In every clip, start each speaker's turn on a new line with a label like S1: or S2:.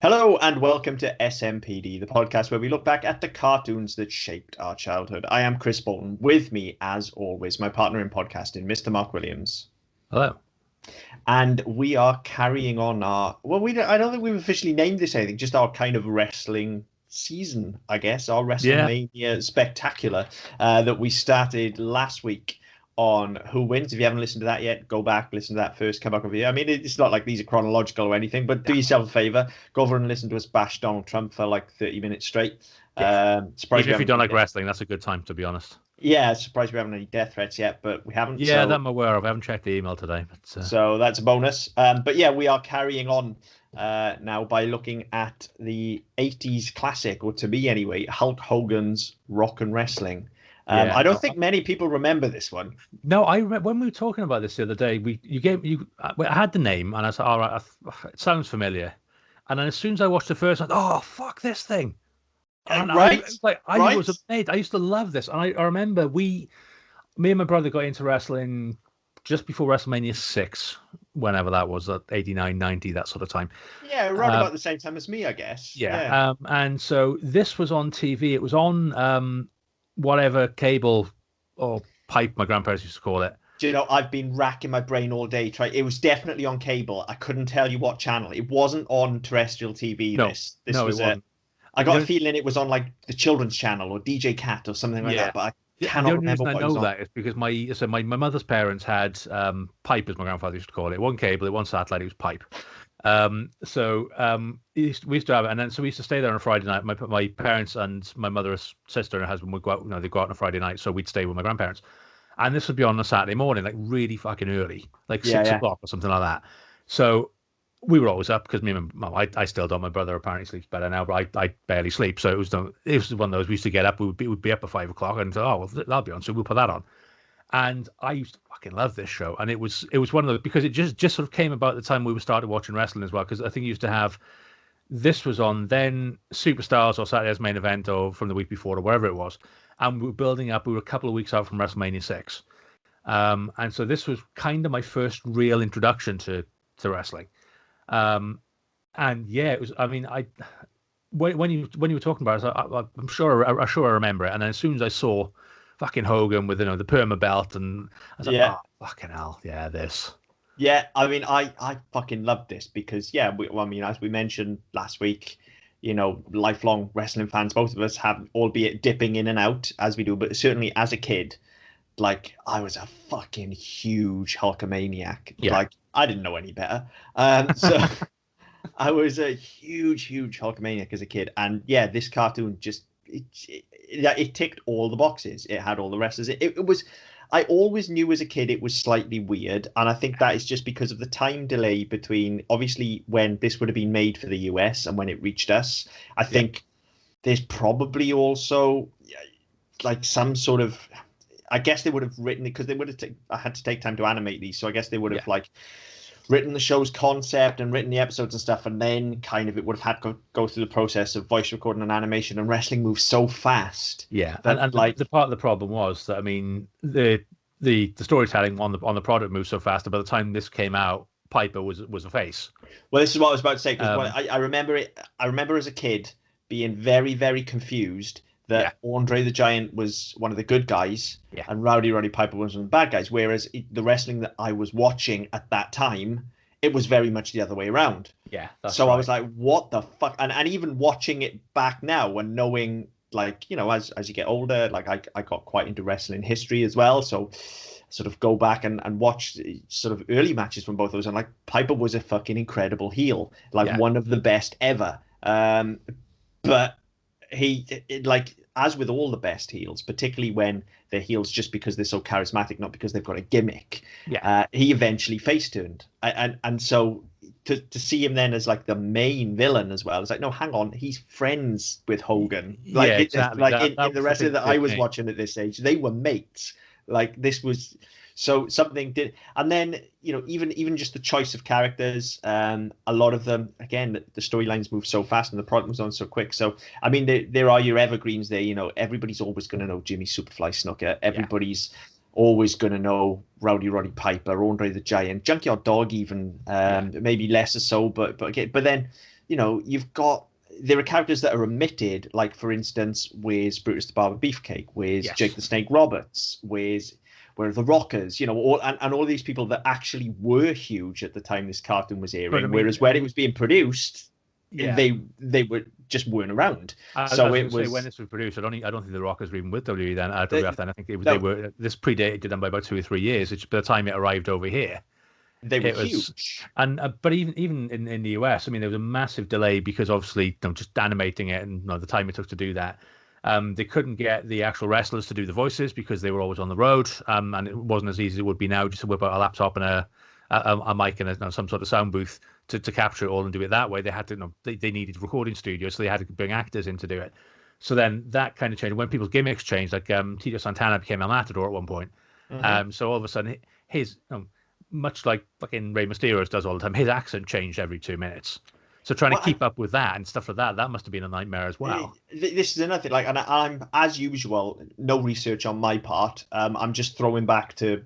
S1: Hello and welcome to SMPD, the podcast where we look back at the cartoons that shaped our childhood. I am Chris Bolton. With me, as always, my partner in podcasting, Mr. Mark Williams.
S2: Hello.
S1: And we are carrying on I don't think we've officially named this anything, just our kind of wrestling season, I guess, our
S2: Yeah.
S1: WrestleMania spectacular that we started last week on Who Wins. If you haven't listened to that yet, go back, listen to that first, come back over here. I mean, it's not like these are chronological or anything, but do yourself a favor, go over and listen to us bash Donald Trump for like 30 minutes straight.
S2: Yeah.
S1: Surprised
S2: Even
S1: we
S2: if you
S1: haven't
S2: don't like wrestling, that's a good time, to be honest.
S1: Yeah, surprised we haven't any death threats yet, but we haven't.
S2: Yeah, that I'm aware of. I haven't checked the email today. But,
S1: So that's a bonus. But yeah, we are carrying on now by looking at the 80s classic, or to me anyway, Hulk Hogan's Rock and Wrestling. I don't think many people remember this one.
S2: No, when we were talking about this the other day, I had the name and I said, all right, it sounds familiar. And then as soon as I watched the first, I thought, oh, fuck this thing. And
S1: Right.
S2: I was amazed. I used to love this. And I remember me and my brother got into wrestling just before WrestleMania 6, whenever that was, 89, 90, that sort of time.
S1: Yeah, right about the same time as me, I guess.
S2: Yeah. And so this was on TV. It was on whatever cable or pipe my grandparents used to call it.
S1: Do you know, I've been racking my brain all day. It was definitely on cable. I couldn't tell you what channel. It wasn't on terrestrial TV.
S2: No,
S1: this
S2: no,
S1: was
S2: it wasn't.
S1: I got a feeling it was on like the children's channel or DJ Cat or something like that. But I cannot remember what it was on.
S2: The only reason I know that is because my mother's parents had pipe, as my grandfather used to call it. It wasn't cable, it wasn't satellite, it was pipe. We used to have it, and then so we used to stay there on a Friday night. My parents and my mother's sister and her husband would go out. They go out on a Friday night, so we'd stay with my grandparents. And this would be on a Saturday morning, like really fucking early, like 6 o'clock or something like that. So we were always up because I still don't. My brother apparently sleeps better now, but I barely sleep. So it was one of those. We used to get up. We'd be up at 5 o'clock, and that'll be on. So we'll put that on. And I used to fucking love this show, and it was one of those because it just sort of came about the time we started watching wrestling as well. Because I think you used to have this was on then Superstars or Saturday's Main Event or from the week before or wherever it was, and we were building up. We were a couple of weeks out from WrestleMania 6, and so this was kind of my first real introduction to wrestling. And yeah, it was. I mean, when you were talking about it, I'm sure I remember it. And then as soon as I saw fucking Hogan with the perma belt, and I was like, oh, fucking hell, yeah, this.
S1: Yeah, I mean, I fucking love this because as we mentioned last week, lifelong wrestling fans, both of us have, albeit dipping in and out as we do, but certainly as a kid, like I was a fucking huge Hulkamaniac.
S2: Yeah.
S1: Like I didn't know any better. So I was a huge Hulkamaniac as a kid. And yeah, this cartoon just it ticked all the boxes. It had all the wrestlers. It was, I always knew as a kid it was slightly weird. And I think that is just because of the time delay between obviously when this would have been made for the US and when it reached us. I think there's probably also like some sort of, I guess they would have written it because they would have I had to take time to animate these. So I guess they would have like written the show's concept and written the episodes and stuff. And then kind of it would have had to go through the process of voice recording and animation, and wrestling moves so fast.
S2: Yeah. And like the part of the problem was that, I mean, the storytelling on the product moved so fast that by the time this came out, Piper was a face.
S1: Well, this is what I was about to say. Because I remember it. I remember as a kid being very, very confused that Andre the Giant was one of the good guys and Rowdy Roddy Piper was one of the bad guys. Whereas the wrestling that I was watching at that time, it was very much the other way around.
S2: Yeah.
S1: So right. I was like, what the fuck? And even watching it back now and knowing, like, as you get older, like I got quite into wrestling history as well. So sort of go back and watch sort of early matches from both of those. And like Piper was a fucking incredible heel, like one of the best ever. But like, as with all the best heels, particularly when they're heels just because they're so charismatic, not because they've got a gimmick, he eventually face turned. And so to see him then as like the main villain as well, it's like, no, hang on, he's friends with Hogan. Like,
S2: exactly.
S1: Like in the wrestling that I was watching at this age, they were mates. Like this was. So something did, and then even just the choice of characters, a lot of them, again, the storylines move so fast and the product moves on so quick. So I mean, there are your evergreens there. Everybody's always going to know Jimmy Superfly Snuka. Everybody's always going to know Rowdy Roddy Piper, Andre the Giant, Junkyard Dog, even maybe less so, but then you've got there are characters that are omitted, like for instance, where's Brutus the Barber Beefcake, where's Jake
S2: Yes.
S1: the Snake Roberts, where are the Rockers, and all these people that actually were huge at the time this cartoon was
S2: But I
S1: airing,
S2: mean,
S1: whereas when it was being produced,
S2: yeah.
S1: they were just weren't around.
S2: I
S1: So
S2: was going
S1: it
S2: to say when
S1: was
S2: this was produced, I don't think the Rockers were even with WWE then. WWF then. I think they
S1: no,
S2: were. This predated them by about 2 or 3 years. It's by the time it arrived over here,
S1: they were
S2: it was.
S1: huge.
S2: And but even in the US, I mean, there was a massive delay because obviously, just animating it and the time it took to do that. They couldn't get the actual wrestlers to do the voices because they were always on the road, and it wasn't as easy as it would be now just to whip out a laptop and a mic and some sort of sound booth to capture it all and do it that way. They had to, they needed recording studios, so they had to bring actors in to do it. So then that kind of changed. When people's gimmicks changed, like Tito Santana became El Matador at one point. So all of a sudden, his much like fucking Rey Mysterio's does all the time, his accent changed every 2 minutes. So trying to keep up with that and stuff like that must have been a nightmare as well.
S1: This is another thing. Like, and I'm as usual, no research on my part. I'm just throwing back to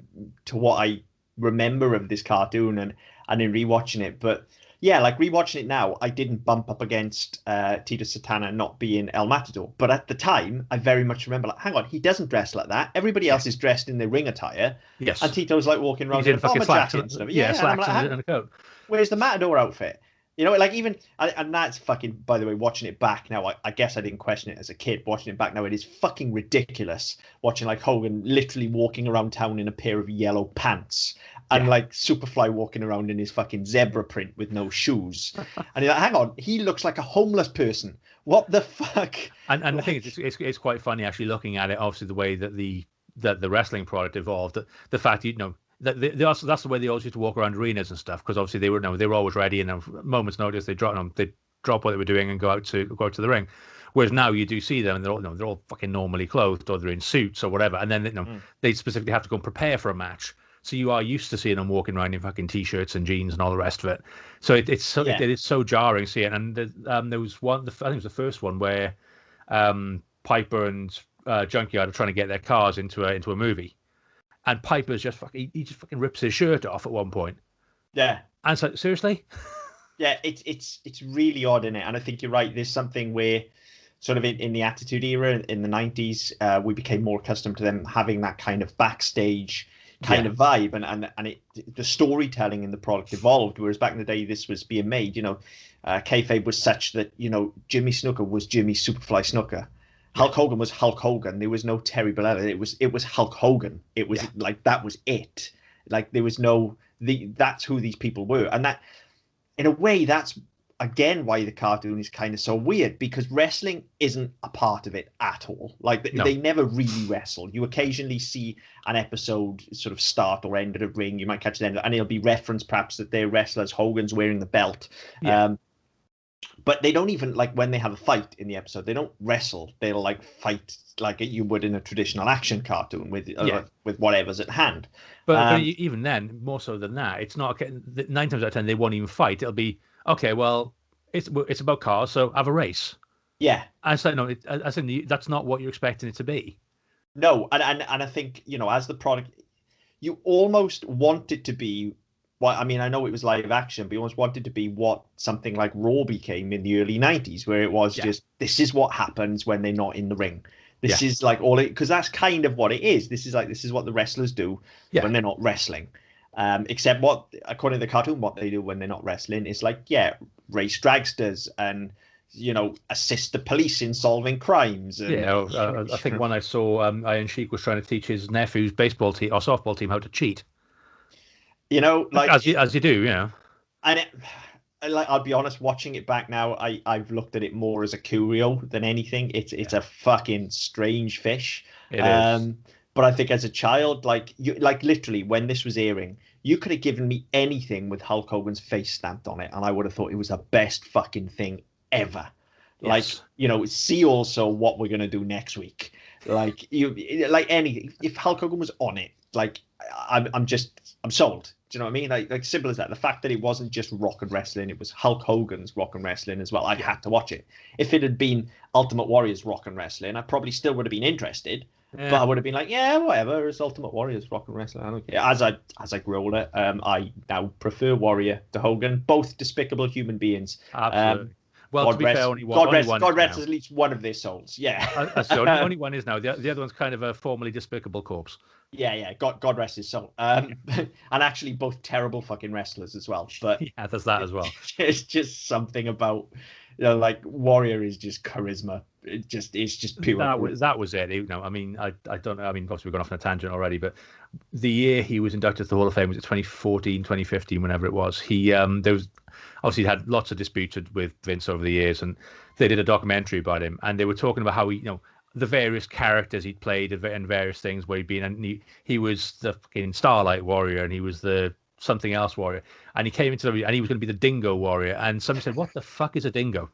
S1: what I remember of this cartoon and in rewatching it. But yeah, like rewatching it now, I didn't bump up against Tito Santana not being El Matador. But at the time, I very much remember, like, hang on, he doesn't dress like that. Everybody else is dressed in their ring attire.
S2: Yes.
S1: And Tito's like walking around
S2: He's
S1: in
S2: in
S1: a
S2: fucking
S1: bomber
S2: slacks.
S1: jacket and stuff.
S2: Yeah,
S1: And I'm
S2: slacks
S1: like,
S2: and a coat.
S1: where's the Matador outfit? Like even, and that's fucking, by the way, watching it back now, I guess I didn't question it as a kid. Watching it back now, it is fucking ridiculous. Watching like Hogan literally walking around town in a pair of yellow pants and like Superfly walking around in his fucking zebra print with no shoes. And you're like, hang on, he looks like a homeless person. What the fuck?
S2: And like, the thing is, it's quite funny actually looking at it, obviously the way that the wrestling product evolved, the fact, that's the way they always used to walk around arenas and stuff, because obviously they were always ready, and at a moment's notice they drop what they were doing and go out to the ring. Whereas now you do see them and they're all fucking normally clothed, or they're in suits or whatever, and then they specifically have to go and prepare for a match. So you are used to seeing them walking around in fucking t-shirts and jeans and all the rest of it. So it is so jarring seeing it. And there was one, I think it was the first one where Piper and Junkyard are trying to get their cars into a movie. And Piper's just fucking rips his shirt off at one point.
S1: Yeah.
S2: And it's like, seriously?
S1: Yeah, it's really odd in it. And I think you're right. There's something where sort of in the Attitude Era in the 90s, we became more accustomed to them having that kind of backstage kind of vibe, and the storytelling in the product evolved. Whereas back in the day, this was being made, kayfabe was such that, Jimmy Snooker was Jimmy Superfly Snooker. Hulk Hogan was Hulk Hogan. There was no Terry Bollea. It was Hulk Hogan. It was like, that was it. Like there was that's who these people were. And that, in a way, that's again why the cartoon is kind of so weird, because wrestling isn't a part of it at all. Like they never really wrestle. You occasionally see an episode sort of start or end at a ring. You might catch the end, and it'll be referenced perhaps that they're wrestlers. Hogan's wearing the belt. Yeah. But they don't even, like, when they have a fight in the episode, they don't wrestle. They'll like fight like you would in a traditional action cartoon with whatever's at hand.
S2: But even then, more so than that, it's not 9 times out of 10 they won't even fight. It'll be, okay, well, it's about cars, so have a race.
S1: Yeah.
S2: I said no. I said that's not what you're expecting it to be.
S1: No, and I think, as the product, you almost want it to be. Well, I mean, I know it was live action, but you almost wanted to be what something like Raw became in the early 90s, where it was just, this is what happens when they're not in the ring. This is like all it, because that's kind of what it is. This is what the wrestlers do when they're not wrestling. Except what, according to the cartoon, what they do when they're not wrestling is like, race dragsters and, assist the police in solving crimes. And,
S2: I think when I saw Iron Sheik was trying to teach his nephew's baseball team or softball team how to cheat.
S1: Like
S2: as you do,
S1: and I'll be honest, watching it back now, I've looked at it more as a curio than anything. It's a fucking strange fish.
S2: It is.
S1: But I think as a child, literally when this was airing, you could have given me anything with Hulk Hogan's face stamped on it, and I would have thought it was the best fucking thing ever.
S2: Yes.
S1: See also what we're gonna do next week. Anything. If Hulk Hogan was on it, I'm sold. Do you know what I mean? Like simple as that. The fact that it wasn't just rock and wrestling, it was Hulk Hogan's rock and wrestling as well. I had to watch it. If it had been Ultimate Warrior's rock and wrestling, I probably still would have been interested.
S2: Yeah.
S1: But I would have been like, yeah, whatever. It's Ultimate Warrior's rock and wrestling. I don't care. As I grew older, I now prefer Warrior to Hogan. Both despicable human beings.
S2: Absolutely. Well,
S1: God
S2: to be
S1: rest,
S2: fair, only
S1: God
S2: one.
S1: God rest at least one of their souls. Yeah.
S2: So only one is now. The other one's kind of a formerly despicable corpse.
S1: Yeah. God rest his soul. And actually, both terrible fucking wrestlers as well. But
S2: yeah, there's that as well.
S1: It's just something about, like Warrior is just charisma. It's just pure.
S2: That was it. I mean, I don't know. I mean, obviously we've gone off on a tangent already, but the year he was inducted to the Hall of Fame was it 2014, 2015, whenever it was. He there was obviously had lots of disputes with Vince over the years, and they did a documentary about him, and they were talking about how the various characters he'd played and various things where he'd been, and he was the fucking Starlight Warrior, and he was the something else warrior, and he came into and he was going to be the Dingo Warrior, and somebody said, "What the fuck is a dingo?"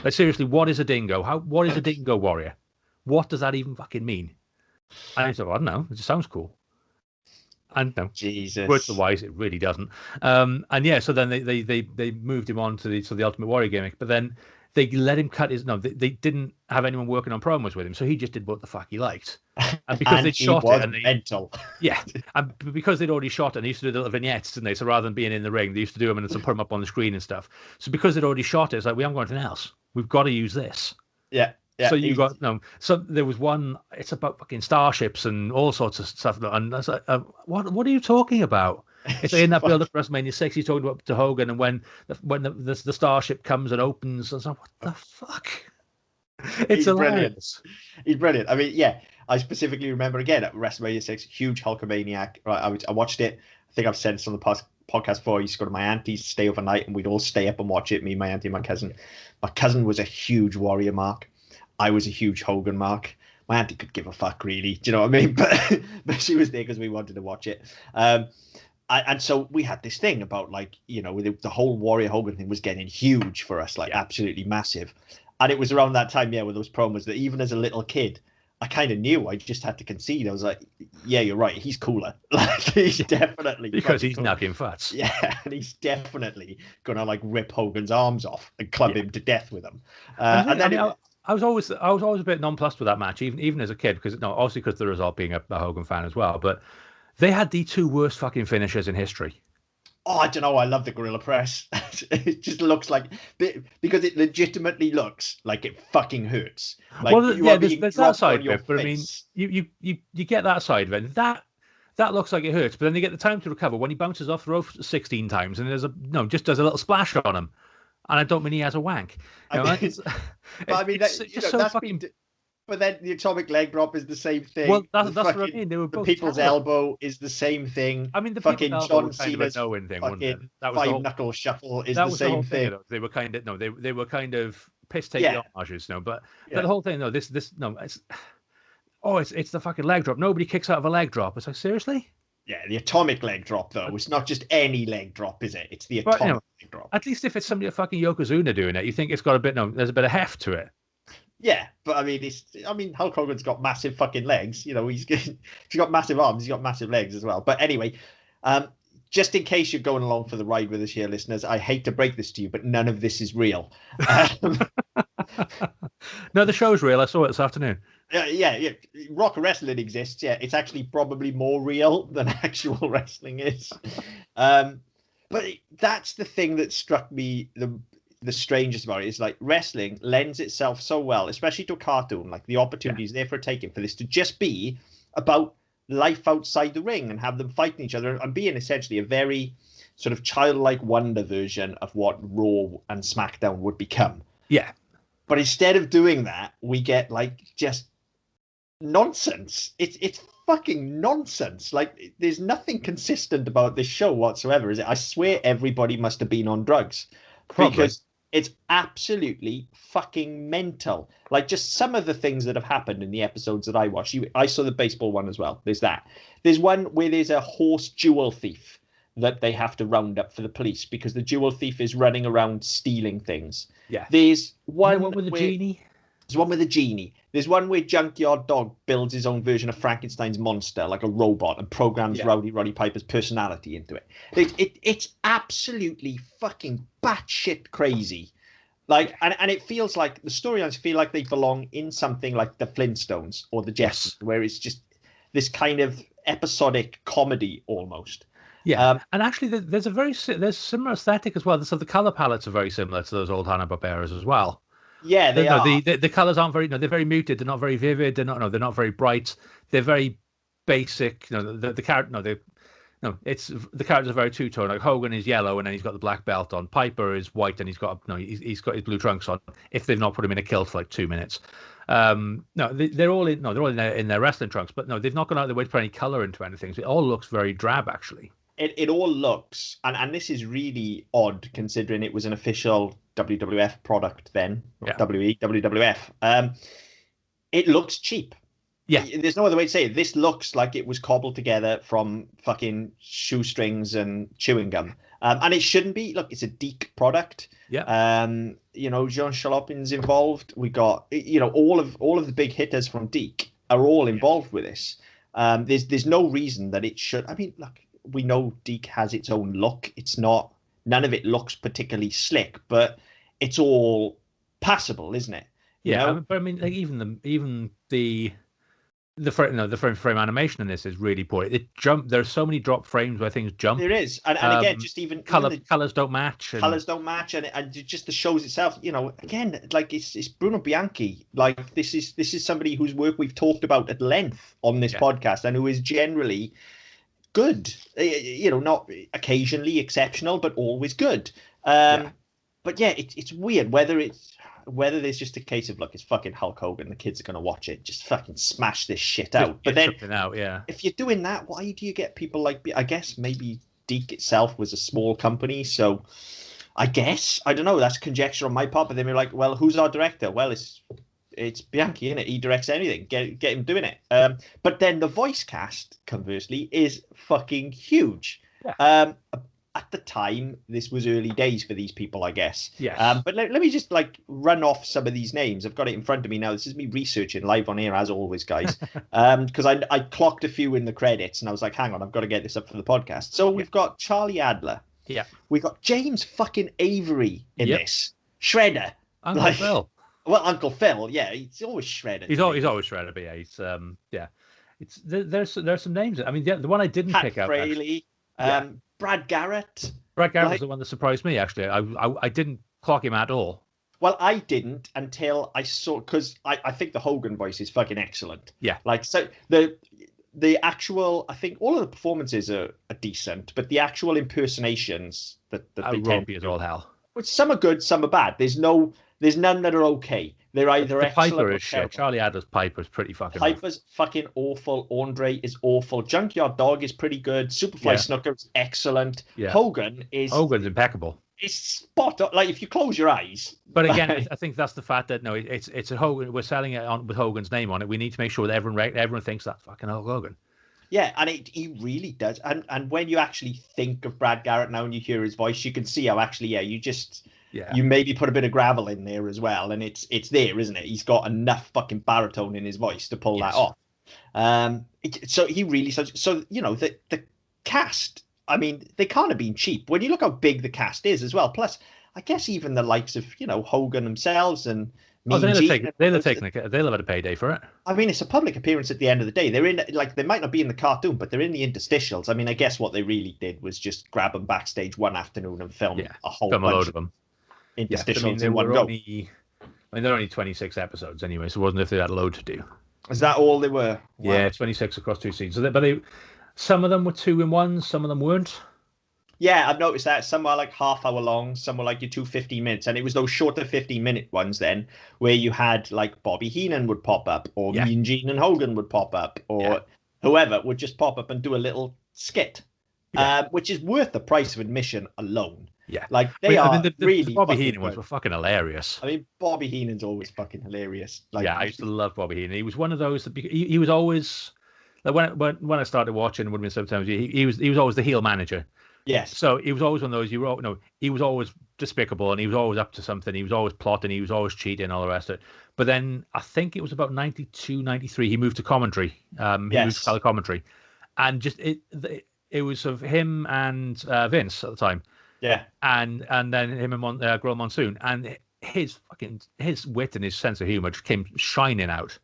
S2: Like seriously, what is a dingo? What is a dingo warrior? What does that even fucking mean? And I said, well, I don't know. It just sounds cool. And no,
S1: Jesus,
S2: words to the wise, it really doesn't. And yeah, so then they moved him on to the Ultimate Warrior gimmick, but then they let him cut his. No, they didn't have anyone working on promos with him, so he just did what the fuck he liked. And because they shot it, and
S1: mental.
S2: Yeah, and because they'd already shot it, and they used to do the little vignettes, didn't they? So rather than being in the ring, they used to do them and put them up on the screen and stuff. So because they'd already shot it, it's like we haven't got anything else. We've got to use this.
S1: Yeah.
S2: So you got no. So there was one. It's about fucking starships and all sorts of stuff. And I was like, what are you talking about? It's in that build up for WrestleMania 6. He's talking about to Hogan, and when the starship comes and opens, I was like, what the fuck? It's hilarious.
S1: He's brilliant. I mean, yeah. I specifically remember again at WrestleMania 6, huge Hulkamaniac. Right, I watched it. I think I've said this on the podcast before. I used to go to my auntie's, stay overnight, and we'd all stay up and watch it. Me, my auntie, and my cousin. My cousin was a huge Warrior mark. I was a huge Hogan mark. My auntie could give a fuck, really. Do you know what I mean? But she was there because we wanted to watch it. And so we had this thing about the whole Warrior Hogan thing was getting huge for us, absolutely massive. And it was around that time, with those promos that even as a little kid, I kind of knew. I just had to concede. I was like, yeah, you're right. He's cooler. He's definitely
S2: because he's knocking futs.
S1: Yeah, and he's definitely gonna rip Hogan's arms off and club him to death with them.
S2: I was always a bit nonplussed with that match, even as a kid, because obviously because the result being a Hogan fan as well. But they had the two worst fucking finishers in history.
S1: Oh, I don't know. I love the Gorilla Press. It just looks like, because it legitimately looks like it fucking hurts.
S2: There's that side of it, but I mean, you get that side of it. That looks like it hurts, but then you get the time to recover when he bounces off the rope 16 times and just does a little splash on him. And I don't mean he has a wank. It's just so fucking.
S1: But then the atomic leg drop is the same thing.
S2: Well, that's what I mean. They were both
S1: the people's elbow is the same thing.
S2: I mean, the
S1: fucking John Cena's
S2: thing,
S1: fucking five knuckle shuffle is the same thing.
S2: They were kind of they were kind of piss take homages, but the whole thing it's the fucking leg drop. Nobody kicks out of a leg drop. It's like, seriously?
S1: Yeah, the atomic leg drop though. It's not just any leg drop, is it? It's the atomic leg drop.
S2: At least if it's somebody like fucking Yokozuna doing it, you think it's got a bit there's a bit of heft to it.
S1: Yeah, but I mean, Hulk Hogan's got massive fucking legs. He's got massive arms. He's got massive legs as well. But anyway, just in case you're going along for the ride with us here, listeners, I hate to break this to you, but none of this is real.
S2: No, the show's real. I saw it this afternoon.
S1: Yeah. Rock wrestling exists. Yeah, it's actually probably more real than actual wrestling is. But that's the thing that struck me the strangest about it is wrestling lends itself so well, especially to a cartoon, the opportunities there for taking for this to just be about life outside the ring and have them fighting each other and being essentially a very sort of childlike wonder version of what Raw and SmackDown would become.
S2: Yeah.
S1: But instead of doing that, we get just nonsense. It's fucking nonsense. There's nothing consistent about this show whatsoever, is it? I swear everybody must have been on drugs.
S2: Probably.
S1: Because it's absolutely fucking mental. Just some of the things that have happened in the episodes that I watched. I saw the baseball one as well. There's that. There's one where there's a horse jewel thief that they have to round up for the police because the jewel thief is running around stealing things.
S2: Yeah.
S1: There's one
S2: with the genie.
S1: There's one with a genie. There's one where Junkyard Dog builds his own version of Frankenstein's monster, like a robot, and programs Roddy Piper's personality into it. It's absolutely fucking batshit crazy. Like, and it feels like the storylines feel like they belong in something like the Flintstones or the Jetsons, where it's just this kind of episodic comedy almost.
S2: Yeah, and actually, there's similar aesthetic as well. So the color palettes are very similar to those old Hanna-Barberas as well.
S1: Yeah, they are.
S2: The colors aren't very. They're very muted. They're not very vivid. They're not. No, they're not very bright. They're very basic. The character. It's the characters are very two-tone. Like Hogan is yellow and then he's got the black belt on. Piper is white and he's got he's got his blue trunks on. If they've not put him in a kilt for like 2 minutes, they're all in their wrestling trunks. But no, they've not gone out of their way to put any color into anything. So it all looks very drab actually.
S1: It all looks, and this is really odd considering it was an official WWF product then, WWF. It looks cheap.
S2: Yeah,
S1: there's no other way to say it. This looks like it was cobbled together from fucking shoestrings and chewing gum, and it shouldn't be. Look, it's a Deke product.
S2: Yeah.
S1: Jean Chalopin's involved. We got all of the big hitters from Deke are all involved with this. There's no reason that it should. I mean, look, we know Deke has its own look. None of it looks particularly slick, but it's all passable, isn't it?
S2: Yeah, but I mean, like even the frame animation in this is really poor. There's so many drop frames where things jump.
S1: There is, and again, just even
S2: colors don't match.
S1: Colors don't match, and just the shows itself. Again, like it's Bruno Bianchi. Like this is somebody whose work we've talked about at length on this podcast, and who is generally good. Not occasionally exceptional, but always good. But yeah, it's weird whether there's just a case of, look, it's fucking Hulk Hogan, the kids are going to watch it, just fucking smash this shit out. But then, if you're doing that, why do you get people like, I guess maybe Deke itself was a small company, so I guess, I don't know, that's conjecture on my part, but then we're like, well, who's our director? Well, it's Bianchi, innit? He directs anything. Get him doing it. But then the voice cast, conversely, is fucking huge.
S2: Yeah.
S1: At the time, this was early days for these people, I guess.
S2: Yes.
S1: But let me just run off some of these names. I've got it in front of me now. This is me researching live on air, as always, guys. Because I clocked a few in the credits, and I was like, hang on, I've got to get this up for the podcast. So we've got Charlie Adler.
S2: Yeah.
S1: We've got James fucking Avery in this. Shredder.
S2: Uncle Phil.
S1: Well, Uncle Phil, yeah, he's always Shredder.
S2: He's always Shredder, but yeah, he's there's some names. I mean, the one I didn't pick up.
S1: Fraley. Brad Garrett.
S2: Brad Garrett was the one that surprised me, actually. I didn't clock him at all.
S1: Well, I didn't until I saw, because I think the Hogan voice is fucking excellent.
S2: Yeah.
S1: So the actual, I think all of the performances are decent, but the actual impersonations that they
S2: ropey as all hell.
S1: Which some are good, some are bad. There's none that are okay. They're either excellent
S2: Piper
S1: or
S2: is shit. Charlie Adler's Piper is pretty fucking
S1: Piper's fucking awful. Andre is awful. Junkyard Dog is pretty good. Superfly Snooker is excellent.
S2: Yeah.
S1: Hogan's
S2: impeccable.
S1: It's spot on. Like, if you close your eyes.
S2: But again, I think that's the fact that it's a Hogan. We're selling it on with Hogan's name on it. We need to make sure that everyone thinks that's fucking Hulk Hogan.
S1: Yeah, and he really does. And when you actually think of Brad Garrett now and you hear his voice, you can see how actually, you maybe put a bit of gravel in there as well, and it's there, isn't it? He's got enough fucking baritone in his voice to pull that off. So he really, the cast, I mean, they can't have been cheap. When you look how big the cast is as well, plus I guess even the likes of, Hogan themselves and
S2: they'll have had a payday for it.
S1: I mean, it's a public appearance at the end of the day. They're in, they might not be in the cartoon, but they're in the interstitials. I mean, I guess what they really did was just grab them backstage one afternoon and film a load
S2: of them.
S1: Interstitials in one go.
S2: They're only 26 episodes anyway, so it wasn't if they had a load to do.
S1: Is that all they were?
S2: Wow. Yeah, 26 across 2 seasons. So some of them were 2-in-1s, some of them weren't.
S1: Yeah, I've noticed that. Some were like half hour long, some were like your 15 minutes. And it was those shorter 15-minute ones then where you had like Bobby Heenan would pop up, or Mean Gene and Hogan would pop up, or whoever would just pop up and do a little skit, which is worth the price of admission alone.
S2: Yeah,
S1: like the really
S2: Bobby Heenan ones were fucking hilarious.
S1: I mean, Bobby Heenan's always fucking hilarious. Like,
S2: I used to love Bobby Heenan. He was one of those that he was always, like when I started watching, it would have been sometimes he was always the heel manager.
S1: Yes.
S2: So he was always one of those. He was always despicable, and he was always up to something. He was always plotting. He was always cheating, and all the rest of it. But then I think it was about 92, 93. He moved to commentary. He moved to
S1: Yes.
S2: color commentary, and just it was of him and Vince at the time,
S1: Yeah.
S2: and then him and Gorilla Monsoon, and his wit and his sense of humor just came shining out.
S1: To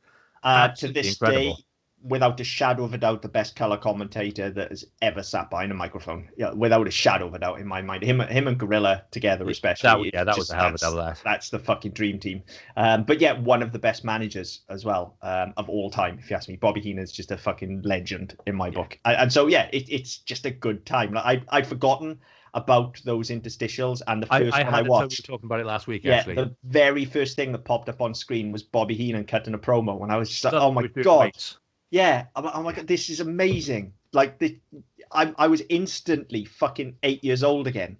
S2: Absolutely
S1: this
S2: incredible.
S1: day, without a shadow of a doubt, the best color commentator that has ever sat behind a microphone. Yeah, without a shadow of a doubt in my mind. Him and Gorilla together, especially.
S2: That was a hell of a double act.
S1: That's the fucking dream team. But yeah, one of the best managers as well of all time, if you ask me. Bobby Heenan's just a fucking legend in my book. And so yeah, it's just a good time. Like I'd forgotten about those interstitials, and the first one I watched.
S2: We were talking about it last week,
S1: Yeah,
S2: actually.
S1: the very first thing that popped up on screen was Bobby Heenan cutting a promo, and I was just like, "Oh my god!" Yeah, I'm like, "This is amazing!" Like, I was instantly fucking 8 years old again.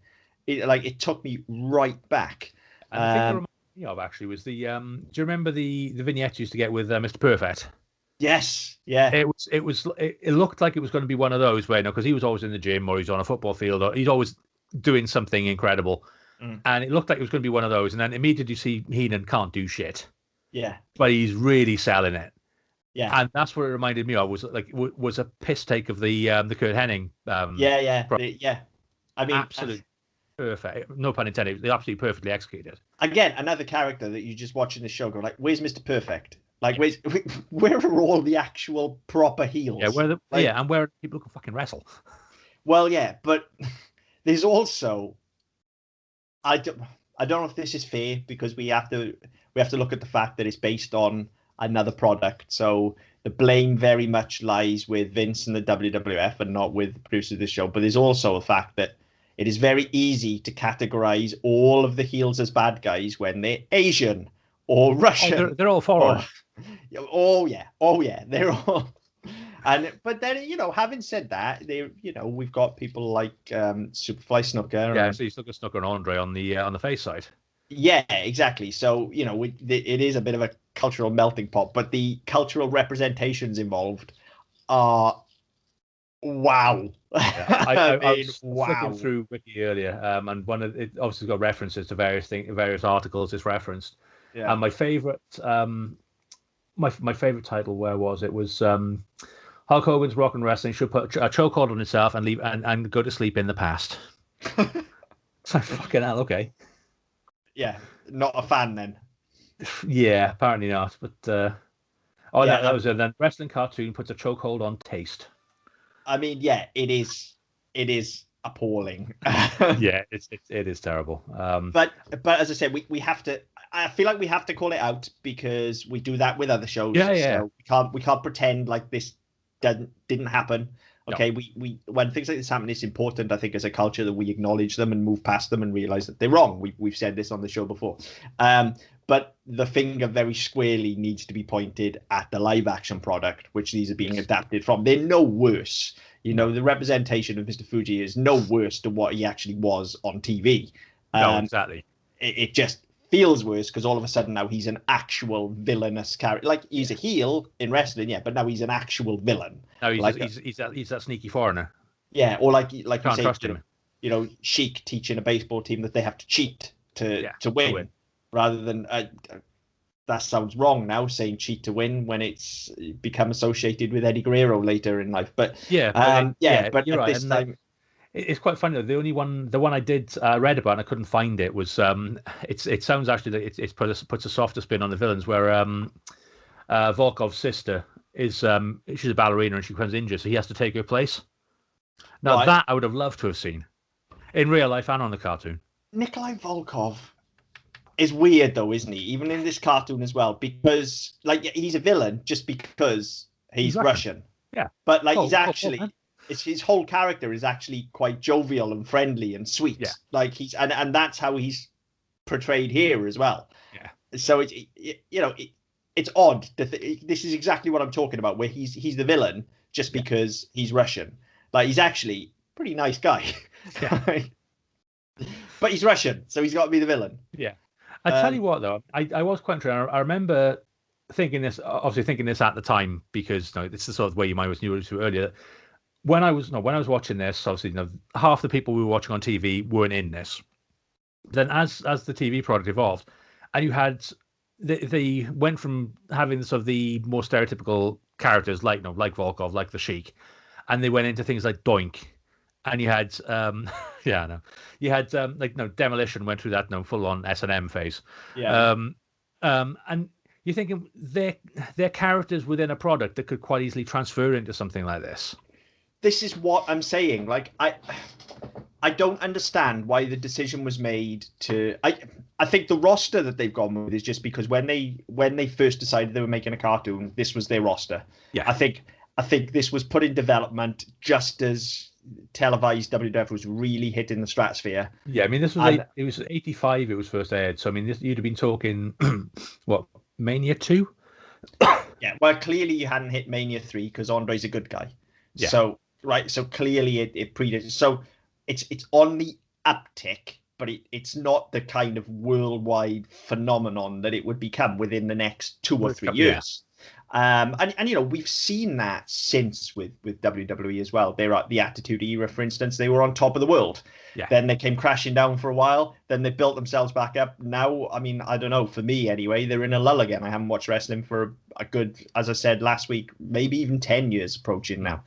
S1: It took me right back.
S2: And the thing that reminded me of actually was the. Do you remember the vignettes you used to get with Mr. Perfect?
S1: Yes, yeah.
S2: It looked like it was going to be one of those where, because he was always in the gym or he's on a football field or he's always doing something incredible. And it looked like it was going to be one of those. And then immediately you see Heenan can't do shit.
S1: Yeah.
S2: But he's really selling it.
S1: Yeah.
S2: And that's what it reminded me of, was a piss take of the Kurt Hennig.
S1: Yeah. I mean,
S2: absolute perfect. No pun intended. They absolutely perfectly executed.
S1: Again, another character that you just watching the show go like, "Where's Mr. Perfect?" Like, where are all the actual proper heels?
S2: Yeah, and where people can fucking wrestle.
S1: Well, yeah, but there's also, I don't know if this is fair, because we have to look at the fact that it's based on another product. So the blame very much lies with Vince and the WWF and not with the producer of the show. But there's also a fact that it is very easy to categorize all of the heels as bad guys when they're Asian or Russian.
S2: They're all foreign.
S1: Oh yeah, they're all. But then, having said that, we've got people like Superfly Snooker.
S2: Yeah, so you still got Snooker and Andre on the face side.
S1: Yeah, exactly. So it is a bit of a cultural melting pot, but the cultural representations involved are wow.
S2: Yeah, I was flicking through Wiki earlier, and one of it obviously got references to various articles it's referenced.
S1: Yeah.
S2: And my favorite, my favorite title, where was it? Was Hulk Hogan's Rock and Wrestling should put a chokehold on himself and leave and go to sleep in the past. So fucking hell, okay.
S1: Yeah, not a fan then.
S2: Yeah, apparently not. But that was it. Then wrestling cartoon puts a chokehold on taste.
S1: I mean, yeah, it is appalling.
S2: Yeah, it is terrible.
S1: But as I said, we have to. I feel like we have to call it out because we do that with other shows.
S2: Yeah.
S1: So we can't pretend like this didn't happen. Okay, no. We when things like this happen, it's important, I think, as a culture that we acknowledge them and move past them and realize that they're wrong. We've said this on the show before. But the finger very squarely needs to be pointed at the live action product, which these are being adapted from. They're no worse. The representation of Mr. Fuji is no worse than what he actually was on TV.
S2: No, exactly.
S1: It just feels worse because all of a sudden now he's an actual villainous character. Like, he's a heel in wrestling, yeah, but now he's an actual villain.
S2: No, he's that sneaky foreigner.
S1: Yeah, or like you
S2: can't
S1: say,
S2: trust him.
S1: Sheik teaching a baseball team that they have to cheat to win. Rather than that sounds wrong now, saying cheat to win when it's become associated with Eddie Guerrero later in life. But but at this time,
S2: it's quite funny though. The one I did read about and I couldn't find it was it sounds actually that it puts a softer spin on the villains, where Volkov's sister is she's a ballerina and she becomes injured, so he has to take her place. Now that I would have loved to have seen in real life and on the cartoon.
S1: Nikolai Volkov is weird though, isn't he? Even in this cartoon as well, because he's a villain just because he's Russian.
S2: Yeah,
S1: but he's actually his whole character is actually quite jovial and friendly and sweet.
S2: Yeah,
S1: like he's and that's how he's portrayed here as well.
S2: Yeah.
S1: So it's odd. This is exactly what I'm talking about, where he's the villain just because he's Russian. Like, he's actually a pretty nice guy.
S2: Yeah.
S1: But he's Russian, so he's got to be the villain.
S2: Yeah. I tell you what, though, I was quite interested. I remember thinking this at the time, because this is the sort of way you might was knew to earlier. when I was watching this, obviously, half the people we were watching on TV weren't in this. Then, as the TV product evolved, and you had they went from having sort of the more stereotypical characters like like Volkov, like the Sheik, and they went into things like Doink, and you had yeah, no, you had like Demolition went through that full on S&M phase,
S1: Yeah.
S2: And you're thinking they're characters within a product that could quite easily transfer into something like this.
S1: This is what I'm saying. Like I don't understand why the decision was made to. I think the roster that they've gone with is just because when they first decided they were making a cartoon, this was their roster.
S2: Yeah.
S1: I think this was put in development just as televised WWF was really hitting the stratosphere.
S2: Yeah, I mean, this was it was 85. It was first aired, so I mean, you'd have been talking what, Mania 2?
S1: Yeah, well, clearly you hadn't hit Mania 3 because Andre's a good guy.
S2: Yeah.
S1: So right, so clearly it predated. So it's on the uptick, but it's not the kind of worldwide phenomenon that it would become within the next 2 or 3 years. And we've seen that since with WWE as well. They're at the Attitude Era, for instance. They were on top of the world.
S2: Yeah.
S1: Then they came crashing down for a while. Then they built themselves back up. Now, I mean, I don't know. For me, anyway, they're in a lull again. I haven't watched wrestling for a good, as I said last week, maybe even 10 years approaching now.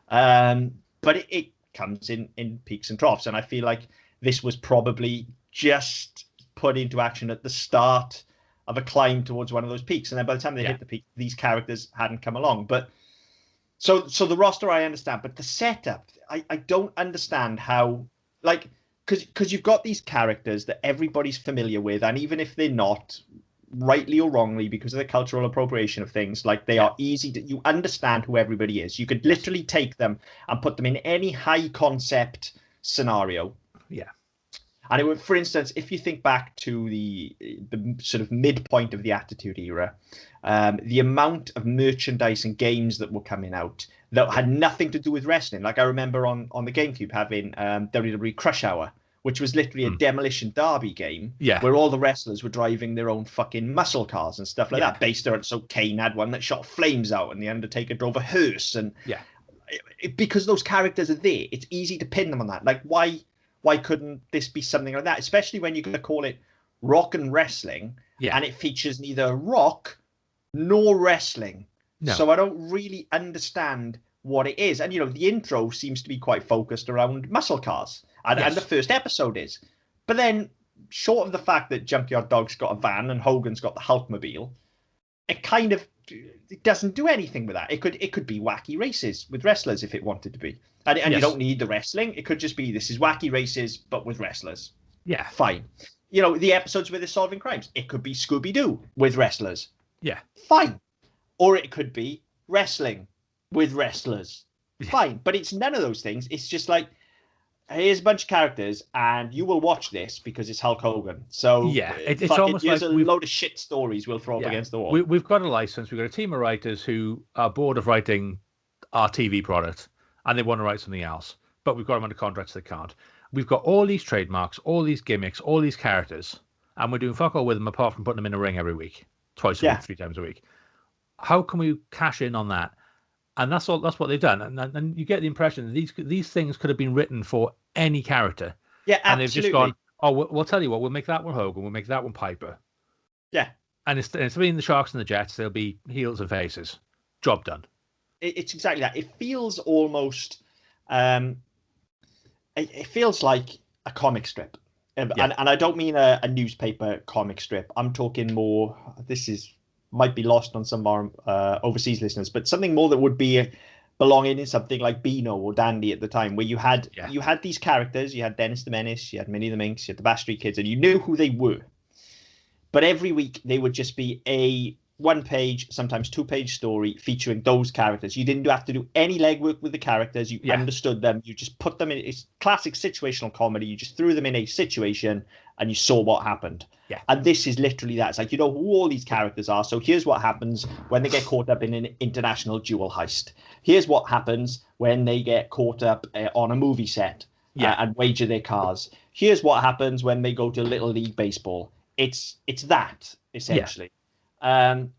S1: But it comes in peaks and troughs. And I feel like this was probably just put into action at the start of a climb towards one of those peaks. And then by the time they hit the peak, these characters hadn't come along. But so the roster, I understand. But the setup, I don't understand how, like, because you've got these characters that everybody's familiar with. And even if they're not, rightly or wrongly, because of the cultural appropriation of things, like they are easy to, you understand who everybody is. You could literally take them and put them in any high concept scenario.
S2: Yeah.
S1: And it would, for instance, if you think back to the sort of midpoint of the Attitude Era, the amount of merchandise and games that were coming out that had nothing to do with wrestling. Like I remember on the GameCube having WWE Crush Hour, which was literally a demolition derby game where all the wrestlers were driving their own fucking muscle cars and stuff like that. Based on, so Kane had one that shot flames out and the Undertaker drove a hearse. And because those characters are there, it's easy to pin them on that. Like why couldn't this be something like that? Especially when you're going to call it rock and wrestling and it features neither rock nor wrestling. No. So I don't really understand what it is. And, the intro seems to be quite focused around muscle cars. And the first episode is. But then, short of the fact that Junkyard Dog's got a van and Hogan's got the Hulkmobile, it doesn't do anything with that. It could be wacky races with wrestlers if it wanted to be. And you don't need the wrestling. It could just be, this is wacky races, but with wrestlers.
S2: Yeah.
S1: Fine. The episodes where they're solving crimes. It could be Scooby-Doo with wrestlers.
S2: Yeah.
S1: Fine. Or it could be wrestling with wrestlers. Fine. But it's none of those things. It's just like, here's a bunch of characters, and you will watch this because it's Hulk Hogan. So
S2: it's almost like
S1: a load of shit stories we'll throw up against the wall.
S2: We've got a license. We've got a team of writers who are bored of writing our TV product, and they want to write something else. But we've got them under contracts they can't. We've got all these trademarks, all these gimmicks, all these characters, and we're doing fuck all with them apart from putting them in a ring every week, twice a week, 3 times a week. How can we cash in on that? And that's all. That's what they've done. And you get the impression that these things could have been written for any character.
S1: Yeah, absolutely.
S2: And they've just gone, we'll tell you what, we'll make that one Hogan, we'll make that one Piper.
S1: Yeah.
S2: And it's between the Sharks and the Jets, they'll be heels and faces. Job done.
S1: It's exactly that. It feels almost, it feels like a comic strip. And I don't mean a newspaper comic strip. I'm talking more, might be lost on some of our overseas listeners, but something more that would be belonging in something like Beano or Dandy at the time, where you had these characters. You had Dennis the Menace, you had Minnie the Minx, you had the Bash Street Kids, and you knew who they were. But every week they would just be a 1-page, sometimes 2-page story featuring those characters. You didn't have to do any legwork with the characters. You understood them. You just put them in. It's classic situational comedy. You just threw them in a situation and you saw what happened.
S2: Yeah.
S1: And this is literally that. It's like, who all these characters are. So here's what happens when they get caught up in an international jewel heist. Here's what happens when they get caught up on a movie set and wager their cars. Here's what happens when they go to Little League Baseball. It's that, essentially. And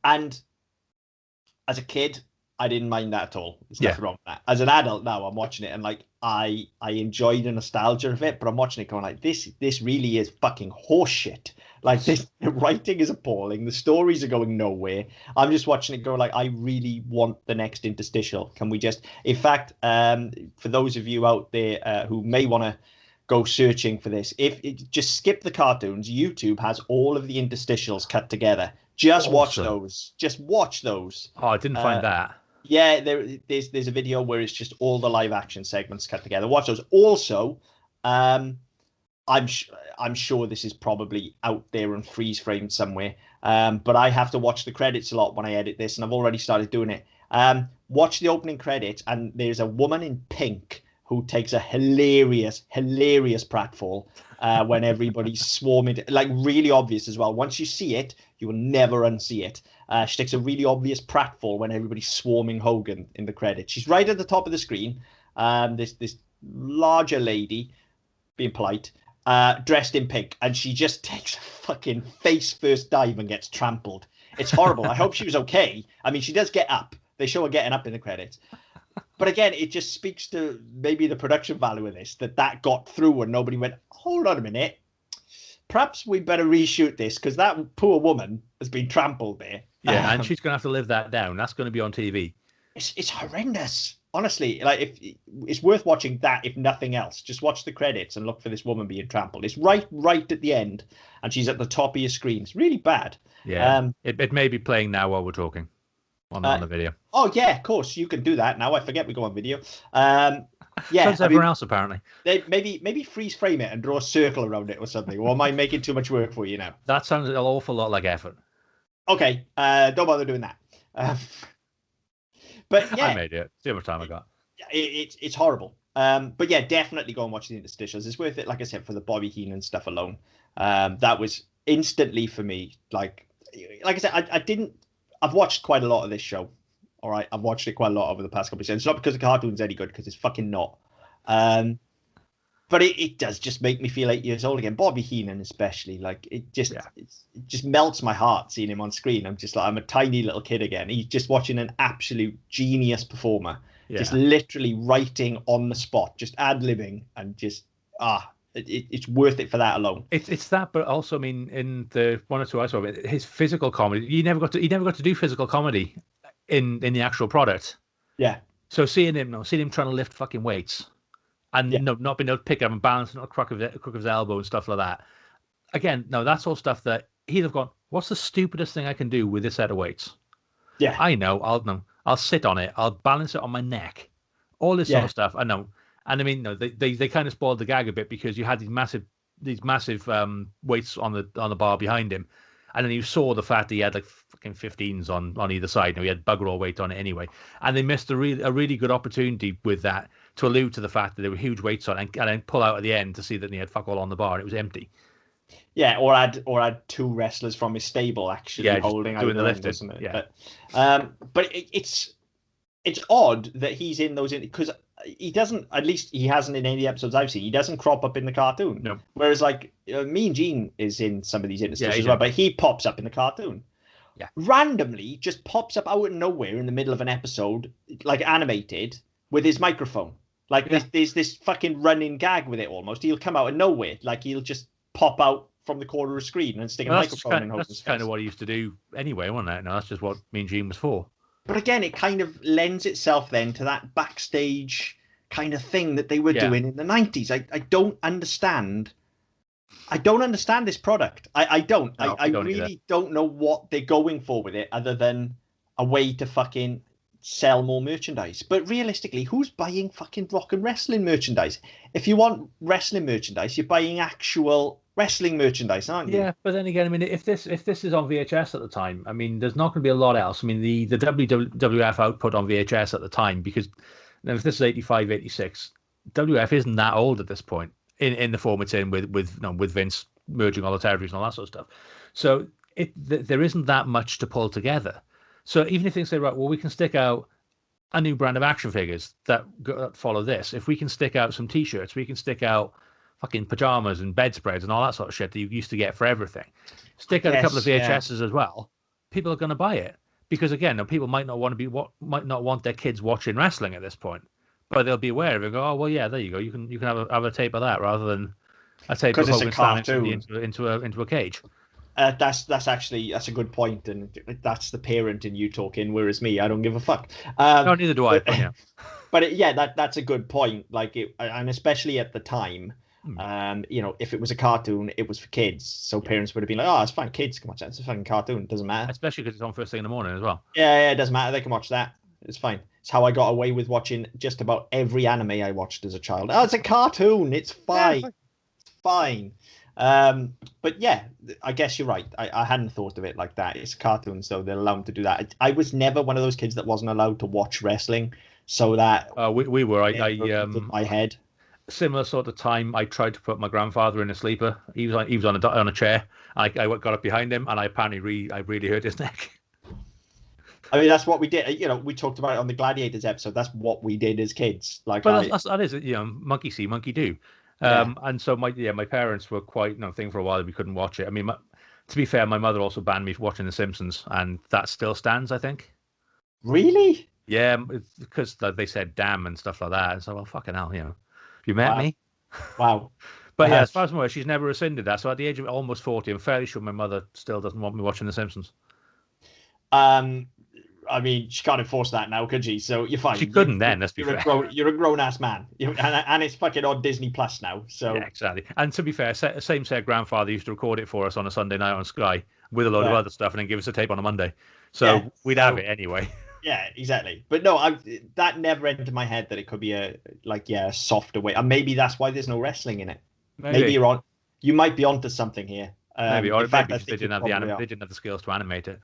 S1: as a kid, I didn't mind that at all. There's
S2: Yeah.
S1: nothing wrong with that. As an adult now, I'm watching it and like I enjoy the nostalgia of it, but I'm watching it going like this really is fucking horseshit. Like this, the writing is appalling. The stories are going nowhere. I'm just watching it go like I really want the next interstitial. Can we just? In fact, for those of you out there who may want to go searching for this, just skip the cartoons. YouTube has all of the interstitials cut together. Just watch those. Just watch those.
S2: Oh, I didn't find that.
S1: Yeah, there's a video where it's just all the live action segments cut together. Watch those. Also, I'm sure this is probably out there and freeze framed somewhere. But I have to watch the credits a lot when I edit this, and I've already started doing it. Watch the opening credits, and there's a woman in pink who takes a hilarious pratfall when everybody's swarming, like really obvious as well. Once you see it, you will never unsee it. She takes a really obvious pratfall when everybody's swarming Hogan in the credits. She's right at the top of the screen. This larger lady, being polite, dressed in pink, and she just takes a fucking face first dive and gets trampled. It's horrible. I hope she was okay. I mean, she does get up. They show her getting up in the credits. But again, it just speaks to maybe the production value of this, that got through and nobody went, hold on a minute. Perhaps we better reshoot this because that poor woman has been trampled there.
S2: Yeah, and she's going to have to live that down. That's going to be on TV.
S1: It's horrendous. Honestly, like if it's worth watching that, if nothing else, just watch the credits and look for this woman being trampled. It's right at the end, and she's at the top of your screen. It's really bad.
S2: Yeah, it may be playing now while we're talking on the video.
S1: Oh yeah, of course you can do that now. I forget we go on video.
S2: Yeah, so everyone else apparently.
S1: They maybe freeze frame it and draw a circle around it or something. Or am I making too much work for you now?
S2: That sounds an awful lot like effort.
S1: Okay, don't bother doing that. But yeah,
S2: I made it. See how much time I got.
S1: It's horrible. But yeah, definitely go and watch the interstitials. It's worth it. Like I said, for the Bobby Heenan stuff alone, that was instantly for me. Like I said, I've watched quite a lot of this show. All right, I've watched it quite a lot over the past couple of years. It's not because the cartoon's any good, because it's fucking not. But it does just make me feel 8 years old again. Bobby Heenan, especially, like it just melts my heart seeing him on screen. I'm a tiny little kid again. He's just watching an absolute genius performer, just literally writing on the spot, just ad-libbing, and just it's worth it for that alone.
S2: It's that, but also, I mean, in the one or two I saw, his physical comedy, he never got to do physical comedy in the actual product.
S1: Yeah.
S2: So seeing him trying to lift fucking weights, and not being able to pick up and balance, not a crook of his elbow and stuff like that. Again, no, that's all stuff that he'd have gone, what's the stupidest thing I can do with this set of weights?
S1: Yeah.
S2: I know. I'll sit on it. I'll balance it on my neck. All this sort of stuff. I know. And I mean, no, they kind of spoiled the gag a bit because you had these massive weights on the bar behind him, and then you saw the fact that he had like fucking 15s on either side. He had bugger all weight on it anyway, and they missed a really good opportunity with that to allude to the fact that there were huge weights on, and then pull out at the end to see that he had fuck all on the bar and it was empty.
S1: Yeah, or had two wrestlers from his stable actually holding out the lift, isn't it?
S2: Yeah.
S1: But it's odd that he's in those, because he doesn't, at least he hasn't in any episodes I've seen, he doesn't crop up in the cartoon.
S2: No.
S1: Like Mean Gene is in some of these interstitials as well, but he pops up in the cartoon.
S2: Yeah.
S1: Randomly just pops up out of nowhere in the middle of an episode, like animated, with his microphone. Like there's this fucking running gag with it almost. He'll come out of nowhere. Like he'll just pop out from the corner of the screen and stick a microphone in Hogan's face.
S2: That's kind of what he used to do anyway, wasn't it? No, that's just what Mean Gene was for.
S1: But again, it kind of lends itself then to that backstage kind of thing that they were doing in the 90s. I don't understand. I don't understand this product. I don't. No, I really don't know what they're going for with it, other than a way to fucking sell more merchandise. But realistically, who's buying fucking rock and wrestling merchandise? If you want wrestling merchandise, you're buying actual wrestling merchandise, aren't you?
S2: Yeah, but then again, I mean, if this is on VHS at the time, I mean, there's not going to be a lot else. I mean, the WWF output on VHS at the time, because if this is 85, 86, WF isn't that old at this point in the form it's in with Vince merging all the territories and all that sort of stuff. So there isn't that much to pull together. So even if they say, right, well, we can stick out a new brand of action figures that follow this. If we can stick out some T-shirts, we can stick out fucking pajamas and bedspreads and all that sort of shit that you used to get for everything. Stick out a couple of VHSs as well. People are going to buy it. because again, people might not want to might not want their kids watching wrestling at this point, but they'll be aware of it. And go, oh well, yeah, there you go. You can have a tape of that rather than a tape
S1: Because
S2: of
S1: it's a
S2: Hogan slamming somebody
S1: cartoon.
S2: into a cage.
S1: That's actually a good point, and that's the parent in you talking. Whereas me, I don't give a fuck.
S2: No, neither do I.
S1: But
S2: But yeah,
S1: but yeah, that's a good point. Like it, and especially at the time,
S2: Hmm.
S1: if it was a cartoon, it was for kids. So
S2: Yeah.
S1: parents would have been like, "Oh, it's fine, kids can watch that. It's a fucking cartoon. It doesn't matter."
S2: Especially because it's on first thing in the morning as well.
S1: Yeah, it doesn't matter. They can watch that. It's fine. It's how I got away with watching just about every anime I watched as a child. Oh, it's a cartoon. It's
S2: Yeah,
S1: fine.
S2: fine.
S1: It's fine. But yeah, I guess you're right. I hadn't thought of it like that. It's a cartoon, so they're allowed to do that. I was never one of those kids that wasn't allowed to watch wrestling, so that
S2: We were.
S1: never entered my head.
S2: Similar sort of time. I tried to put my grandfather in a sleeper. He was on a chair. I got up behind him, and I apparently I really hurt his neck.
S1: I mean, that's what we did. We talked about it on the Gladiators episode. That's what we did as kids. Like,
S2: But that is, monkey see, monkey do.
S1: yeah,
S2: And so my parents were quite, thing for a while. We couldn't watch it. I mean, to be fair, my mother also banned me from watching The Simpsons, and that still stands, I think.
S1: really?
S2: Yeah, because they said damn and stuff like that. And so, well, fucking hell, you met
S1: Wow,
S2: me.
S1: wow.
S2: But yeah, as far as I'm aware, she's never rescinded that. So at the age of almost 40, I'm fairly sure my mother still doesn't want me watching The Simpsons.
S1: Um, I mean, she can't enforce that now, could she? So you're fine.
S2: She couldn't then, let's be
S1: You're
S2: fair.
S1: you're a grown ass man, and it's fucking on Disney Plus now. So
S2: Yeah, exactly. And to be fair, same said grandfather used to record it for us on a Sunday night on Sky with a load of
S1: yeah,
S2: other stuff and then give us a tape on a Monday.
S1: yeah.
S2: So we'd have it anyway.
S1: Yeah, exactly. But no, that never entered my head that it could be a softer way. And maybe that's why there's no wrestling in it. Maybe you're on. You might be onto something here.
S2: Maybe, or
S1: In fact,
S2: maybe
S1: I
S2: they
S1: think you
S2: didn't have
S1: probably are.
S2: they didn't have the skills to animate it.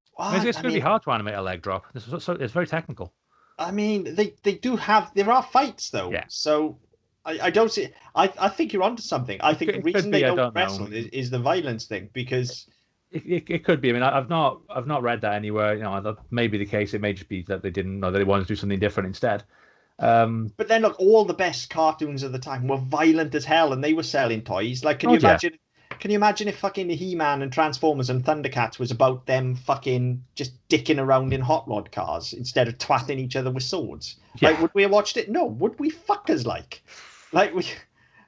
S2: It's
S1: I
S2: going to be
S1: mean,
S2: hard to animate a leg drop. It's very technical.
S1: I mean, they do have. There are fights though,
S2: Yeah,
S1: so I don't see. I think you're onto something. I think the
S2: it could
S1: reason they
S2: be. I
S1: don't
S2: don't
S1: wrestle
S2: know.
S1: is the violence thing because.
S2: It could be. I mean, I've not read that anywhere. That may be the case. It may just be that they didn't know that they wanted to do something different instead.
S1: But then look, all the best cartoons of the time were violent as hell, and they were selling toys. Like, can you
S2: yeah.
S1: imagine? Can you imagine if fucking He-Man and Transformers and Thundercats was about them fucking just dicking around in hot rod cars instead of twatting each other with swords?
S2: Yeah.
S1: Like, would we have watched it? No. Would we fuckers like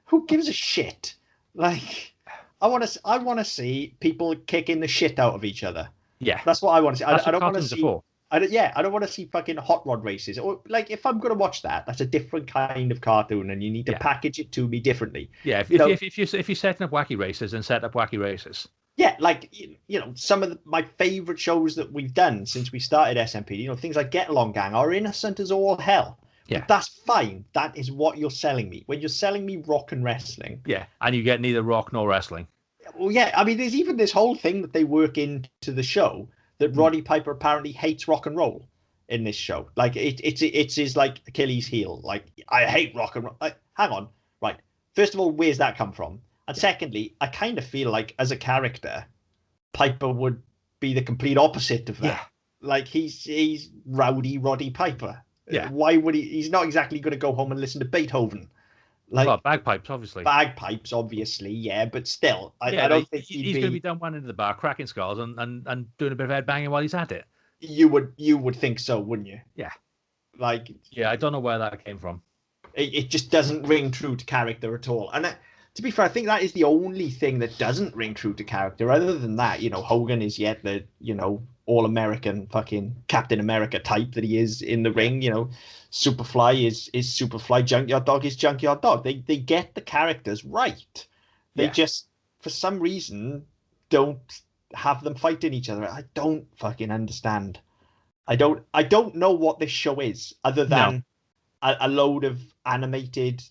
S1: who gives a shit? Like, I want to see people kicking the shit out of each other.
S2: Yeah,
S1: That's what I want to see.
S2: that's
S1: I
S2: what
S1: don't want to
S2: cartoons are
S1: see.
S2: for.
S1: I don't want to see fucking hot rod races. Or like, if I'm going to watch that, that's a different kind of cartoon, and you need to
S2: Yeah.
S1: package it to me differently.
S2: Yeah, if you're setting up wacky races, then set up wacky races.
S1: Yeah, like some of my favorite shows that we've done since we started SMP, things like Get Along Gang are innocent as all hell.
S2: Yeah.
S1: But that's fine. That is what you're selling me. When you're selling me rock and wrestling.
S2: Yeah, and you get neither rock nor wrestling.
S1: Well, yeah, I mean, there's even this whole thing that they work into the show that Roddy Piper apparently hates rock and roll in this show. Like it's his like Achilles heel. Like, I hate rock and roll. Like, hang on, right? First of all, where's that come from? And secondly, I kind of feel like as a character, Piper would be the complete opposite of that.
S2: Yeah.
S1: Like he's rowdy Roddy Piper.
S2: Yeah.
S1: Why would he? He's not exactly going to go home and listen to Beethoven. Like,
S2: well, bagpipes, obviously.
S1: Bagpipes, obviously, yeah, but still, I don't think
S2: he's going to be down one into the bar, cracking skulls, and doing a bit of head banging while he's at it.
S1: You would think so, wouldn't you?
S2: Yeah.
S1: Like,
S2: yeah, I don't know where that came from.
S1: It just doesn't ring true to character at all. And to be fair, I think that is the only thing that doesn't ring true to character. Other than that, Hogan is yet the all-American fucking Captain America type that he is in the ring. Superfly is Superfly. Junkyard Dog is Junkyard Dog. They get the characters right. They just, for some reason, don't have them fighting each other. I don't fucking understand. I don't know what this show is other than a load of animated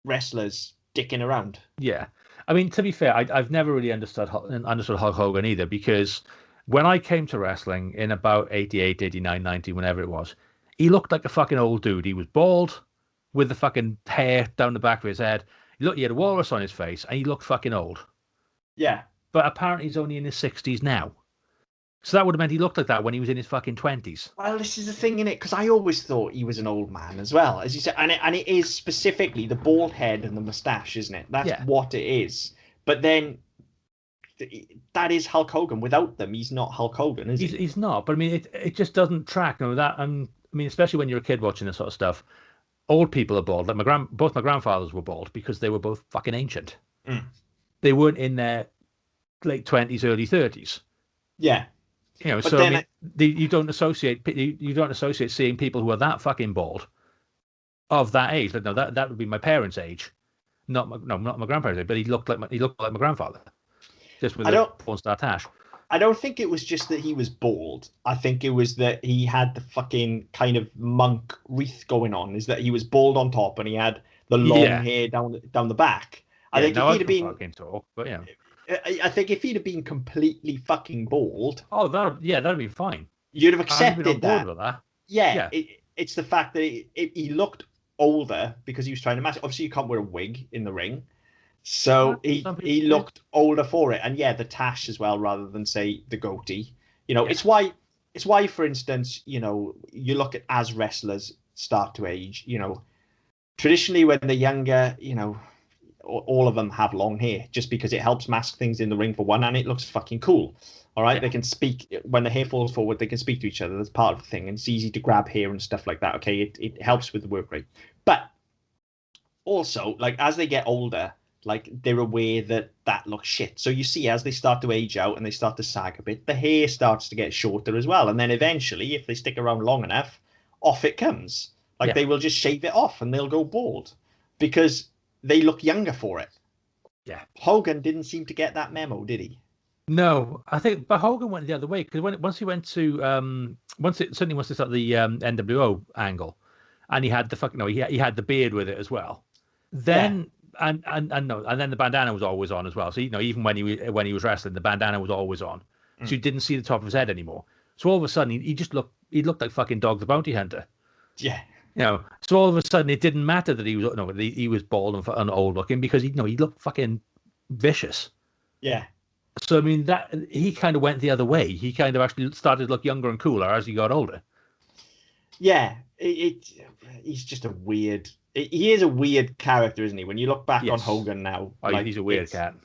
S1: wrestlers dicking around.
S2: Yeah. I mean, to be fair, I've never really understood Hulk Hogan either, because when I came to wrestling in about 88, 89, 90, whenever it was, he looked like a fucking old dude. He was bald with the fucking hair down the back of his head. He had a walrus on his face and he looked fucking old.
S1: Yeah.
S2: But apparently he's only in his 60s now. So that would have meant he looked like that when he was in his fucking 20s.
S1: Well, this is the thing, innit? Because I always thought he was an old man as well, as you said. And it is specifically the bald head and the moustache, isn't it? That's what it is. But then that is Hulk Hogan. Without them, he's not Hulk Hogan, is he?
S2: He's not, but I mean, it just doesn't track. You know that, and I mean, especially when you're a kid watching this sort of stuff. Old people are bald. Like both my grandfathers were bald because they were both fucking ancient.
S1: Mm.
S2: They weren't in their late 20s, early 30s.
S1: Yeah.
S2: You know,
S1: But
S2: so
S1: then
S2: I mean, you don't associate seeing people who are that fucking bald of that age. No, that would be my parents' age, not my grandparents' age. But he looked like my grandfather, just with a porn star tash.
S1: I don't think it was just that he was bald. I think it was that he had the fucking kind of monk wreath going on. Is that he was bald on top and he had the long hair down the back. I think if he'd have been
S2: fucking talk, but yeah.
S1: I think if he'd have been completely fucking bald,
S2: that'd be fine.
S1: You'd have accepted
S2: that.
S1: Yeah. It's the fact that he looked older because he was trying to match. Obviously, you can't wear a wig in the ring. So he looked older for it, and the tash as well, rather than say the goatee. You know, it's why, for instance, you know, you look at as wrestlers start to age. You know, traditionally when they're younger, you know, all of them have long hair just because it helps mask things in the ring for one, and it looks fucking cool. All right, they can speak when the hair falls forward. They can speak to each other. That's part of the thing, and it's easy to grab hair and stuff like that. Okay, it helps with the work rate, but also like as they get older. Like they're aware that looks shit. So you see, as they start to age out and they start to sag a bit, the hair starts to get shorter as well. And then eventually, if they stick around long enough, off it comes. Like they will just shave it off and they'll go bald because they look younger for it.
S2: Yeah.
S1: Hogan didn't seem to get that memo, did he?
S2: No, I think, but Hogan went the other way because once he went to once they started the NWO angle, and he had the he had the beard with it as well. Then. Yeah. And then the bandana was always on as well. So you know, even when he was wrestling, the bandana was always on. So you didn't see the top of his head anymore. So all of a sudden, he looked like fucking Dog the Bounty Hunter.
S1: Yeah.
S2: You know. So all of a sudden, it didn't matter that he was bald and old looking because he looked fucking vicious.
S1: Yeah.
S2: So I mean that he kind of went the other way. He kind of actually started to look younger and cooler as he got older.
S1: Yeah. He's just a weird. He is a weird character, isn't he? When you look back on Hogan now,
S2: he's a weird cat.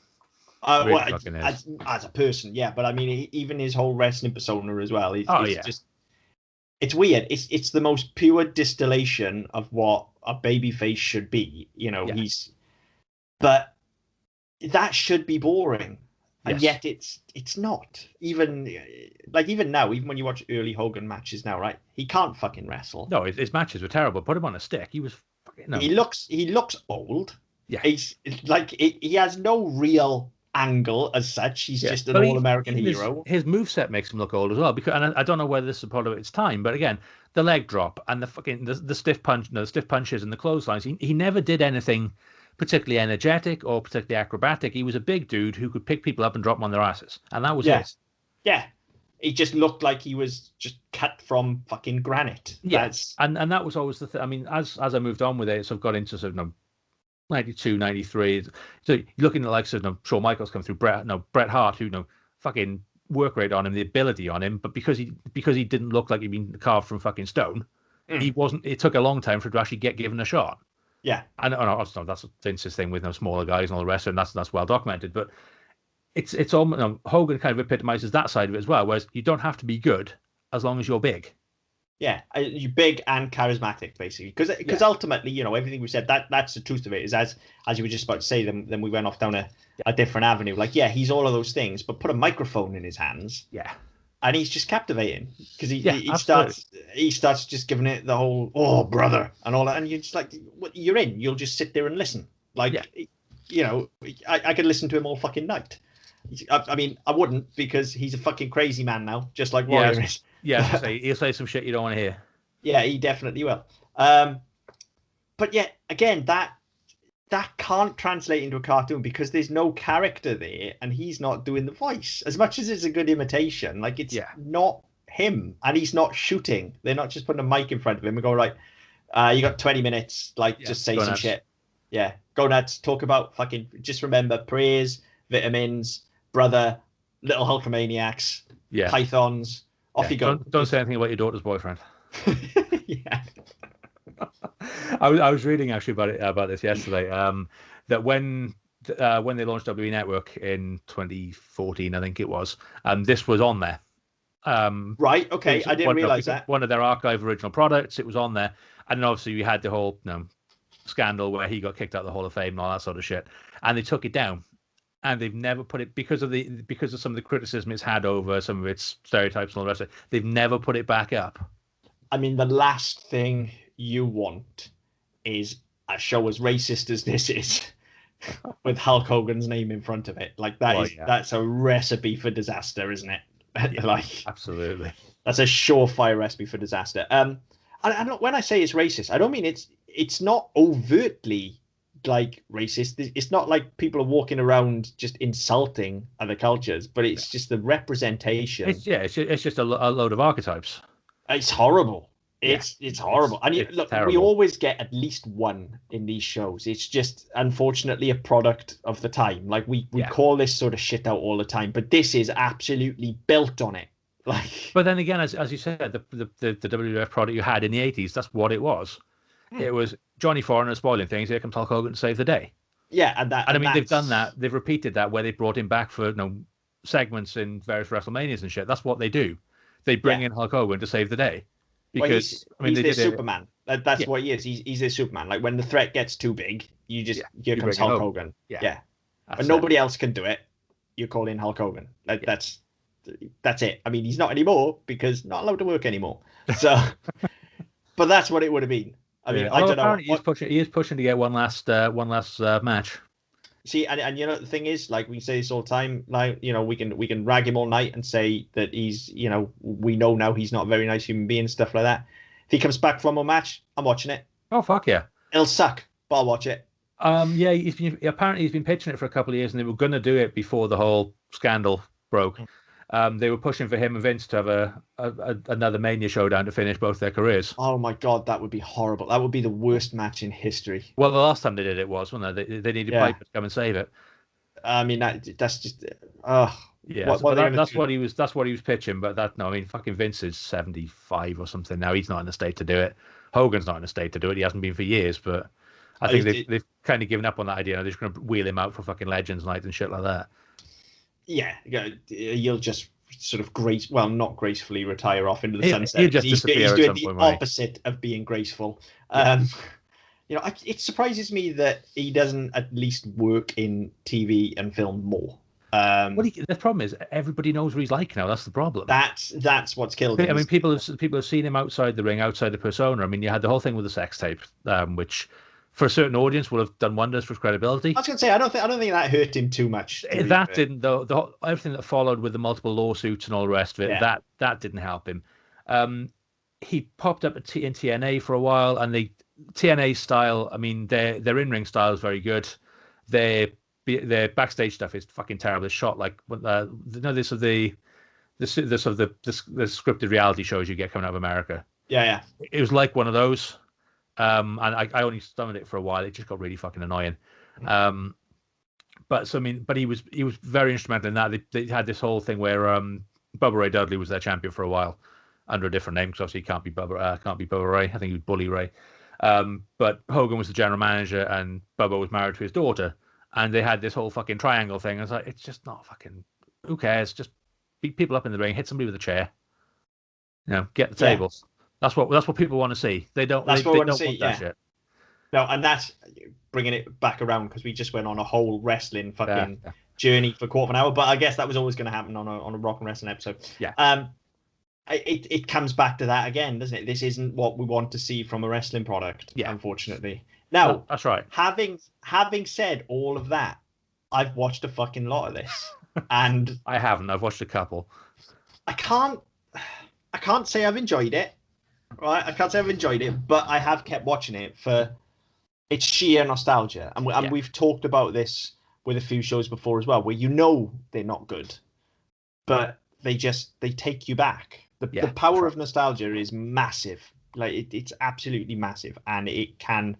S1: As a person, yeah. But I mean, even his whole wrestling persona as well. It's weird. It's the most pure distillation of what a babyface should be. You know, but that should be boring, and yet it's not. Even now, even when you watch early Hogan matches now, right? He can't fucking wrestle.
S2: No, his matches were terrible. Put him on a stick. He was. No.
S1: He looks old.
S2: Yeah.
S1: He's like he has no real angle as such. He's just an all-American hero.
S2: His moveset makes him look old as well. Because and I don't know whether this is part of its time, but again, the leg drop and the fucking the stiff punch, the stiff punches and the clotheslines. He never did anything particularly energetic or particularly acrobatic. He was a big dude who could pick people up and drop them on their asses, and that was it.
S1: Yeah. He just looked like he was just cut from fucking granite.
S2: Yes, and that was always the thing. I mean, as I moved on with it, so I've got into sort of 92, 93. So you're looking at like sort of Shawn Michaels come through, Bret Hart, who fucking work rate on him, the ability on him, but because he didn't look like he'd been carved from fucking stone, he wasn't. It took a long time for him to actually get given a shot.
S1: Yeah,
S2: and that's Vince's thing with smaller guys and all the rest, and that's well documented, but. It's almost Hogan kind of epitomizes that side of it as well, whereas you don't have to be good as long as you're big.
S1: Yeah, you're big and charismatic, basically, because ultimately, everything we said that's the truth of it. Is as you were just about to say, then we went off down a different avenue. Like, he's all of those things, but put a microphone in his hands, and he's just captivating because he starts just giving it the whole brother and all that, and you're just like, you're in. You'll just sit there and listen. Like, I could listen to him all fucking night. I mean, I wouldn't because he's a fucking crazy man now, just like Warrior is.
S2: Yeah, he'll say some shit you don't want to hear.
S1: Yeah, he definitely will. But again, that can't translate into a cartoon because there's no character there, and he's not doing the voice. As much as it's a good imitation, like it's not him, and he's not shooting. They're not just putting a mic in front of him and going, right, you got 20 minutes, just say some shit. Yeah, go nuts. Talk about fucking. Just remember prayers, vitamins. Brother, little Hulkamaniacs, pythons. Off you go.
S2: Don't say anything about your daughter's boyfriend.
S1: Yeah.
S2: I was reading actually about this yesterday. That when when they launched WWE Network in 2014, I think it was, this was on there.
S1: Right. Okay. I didn't realize that.
S2: One of their archive original products. It was on there, and then obviously we had the whole scandal where he got kicked out of the Hall of Fame and all that sort of shit, and they took it down, and they've never put it because of some of the criticism it's had over some of its stereotypes and all the rest of it. They've never put it back up.
S1: I mean, the last thing you want is a show as racist as this is with Hulk Hogan's name in front of it. Like that's a recipe for disaster, isn't it?
S2: Yeah,
S1: like
S2: absolutely,
S1: that's a surefire recipe for disaster. And when I say it's racist, I don't mean it's not overtly like racist. It's not like people are walking around just insulting other cultures, but it's just the representation.
S2: It's just a load of archetypes.
S1: It's horrible. It's horrible. And look,
S2: terrible.
S1: we always get at least one in these shows. It's just unfortunately a product of the time. Like we call this sort of shit out all the time, but this is absolutely built on it. Like,
S2: but then again, as you said, the WWF product you had in the 80s, that's what it was. It was Johnny Foreigner spoiling things. Here comes Hulk Hogan to save the day.
S1: Yeah, and I mean
S2: they've done that. They've repeated that where they brought him back for segments in various WrestleManias and shit. That's what they do. They bring in Hulk Hogan to save the day. Because
S1: he's their Superman. That's what he is. He's their Superman. Like when the threat gets too big, here comes Hulk Hogan. Yeah. But nobody else can do it. You call in Hulk Hogan. Like that's it. I mean, he's not anymore because not allowed to work anymore. So, but that's what it would have been. I mean, I don't know.
S2: He is pushing to get one last match.
S1: See, and the thing is, like we say this all the time, like we can rag him all night and say that he's we know now he's not a very nice human being, stuff like that. If he comes back for one more match, I'm watching it.
S2: Oh fuck yeah!
S1: It'll suck, but I'll watch it.
S2: Yeah, he's been pitching it for a couple of years, and they were going to do it before the whole scandal broke. They were pushing for him and Vince to have another Mania showdown to finish both their careers.
S1: Oh my god, that would be horrible. That would be the worst match in history.
S2: Well, the last time they did it wasn't it? They needed Piper to come and save it.
S1: I mean, that's just
S2: yeah. That's what he was pitching. But fucking Vince is 75 or something now. He's not in a state to do it. Hogan's not in a state to do it. He hasn't been for years. But I think they've kind of given up on that idea. They're just going to wheel him out for fucking Legends Night and shit like that.
S1: Yeah, you'll just sort of not gracefully retire off into the sunset.
S2: He'll just
S1: he's
S2: disappear
S1: doing
S2: at some
S1: the opposite of being graceful. It surprises me that he doesn't at least work in TV and film more.
S2: The problem is everybody knows what he's like now. That's the problem.
S1: That's what's killed him.
S2: I mean, people have seen him outside the ring, outside the persona. I mean, you had the whole thing with the sex tape, which for a certain audience would have done wonders for his credibility.
S1: I was going to say, I don't think that hurt him too much.
S2: That didn't, though. Everything that followed with the multiple lawsuits and all the rest of it, that didn't help him. He popped up in TNA for a while, and the TNA style, I mean, their in-ring style is very good. Their backstage stuff is fucking terrible. It's shot like the scripted reality shows you get coming out of America.
S1: Yeah.
S2: It was like one of those. And I only stomached it for a while. It just got really fucking annoying. But he was very instrumental in that. They had this whole thing where Bubba Ray Dudley was their champion for a while under a different name because obviously he can't be Bubba Ray. I think he was Bully Ray. But Hogan was the general manager and Bubba was married to his daughter, and they had this whole fucking triangle thing. I was like, it's just not fucking. Who cares? Just beat people up in the ring, hit somebody with a chair. Get the tables. That's what people want to see. They don't. They don't want that shit.
S1: No, and that's bringing it back around because we just went on a whole wrestling fucking journey for a quarter of an hour. But I guess that was always going to happen on a rock and wrestling episode.
S2: Yeah.
S1: It comes back to that again, doesn't it? This isn't what we want to see from a wrestling product. Yeah. Unfortunately. Now,
S2: that's right.
S1: Having said all of that, I've watched a fucking lot of this, and
S2: I haven't. I've watched a couple.
S1: I can't say I've enjoyed it. Right, I can't say I've enjoyed it, but I have kept watching it for its sheer nostalgia, and we've talked about this with a few shows before as well, where they're not good, but they take you back. The power of nostalgia is massive. Like it's absolutely massive, and it can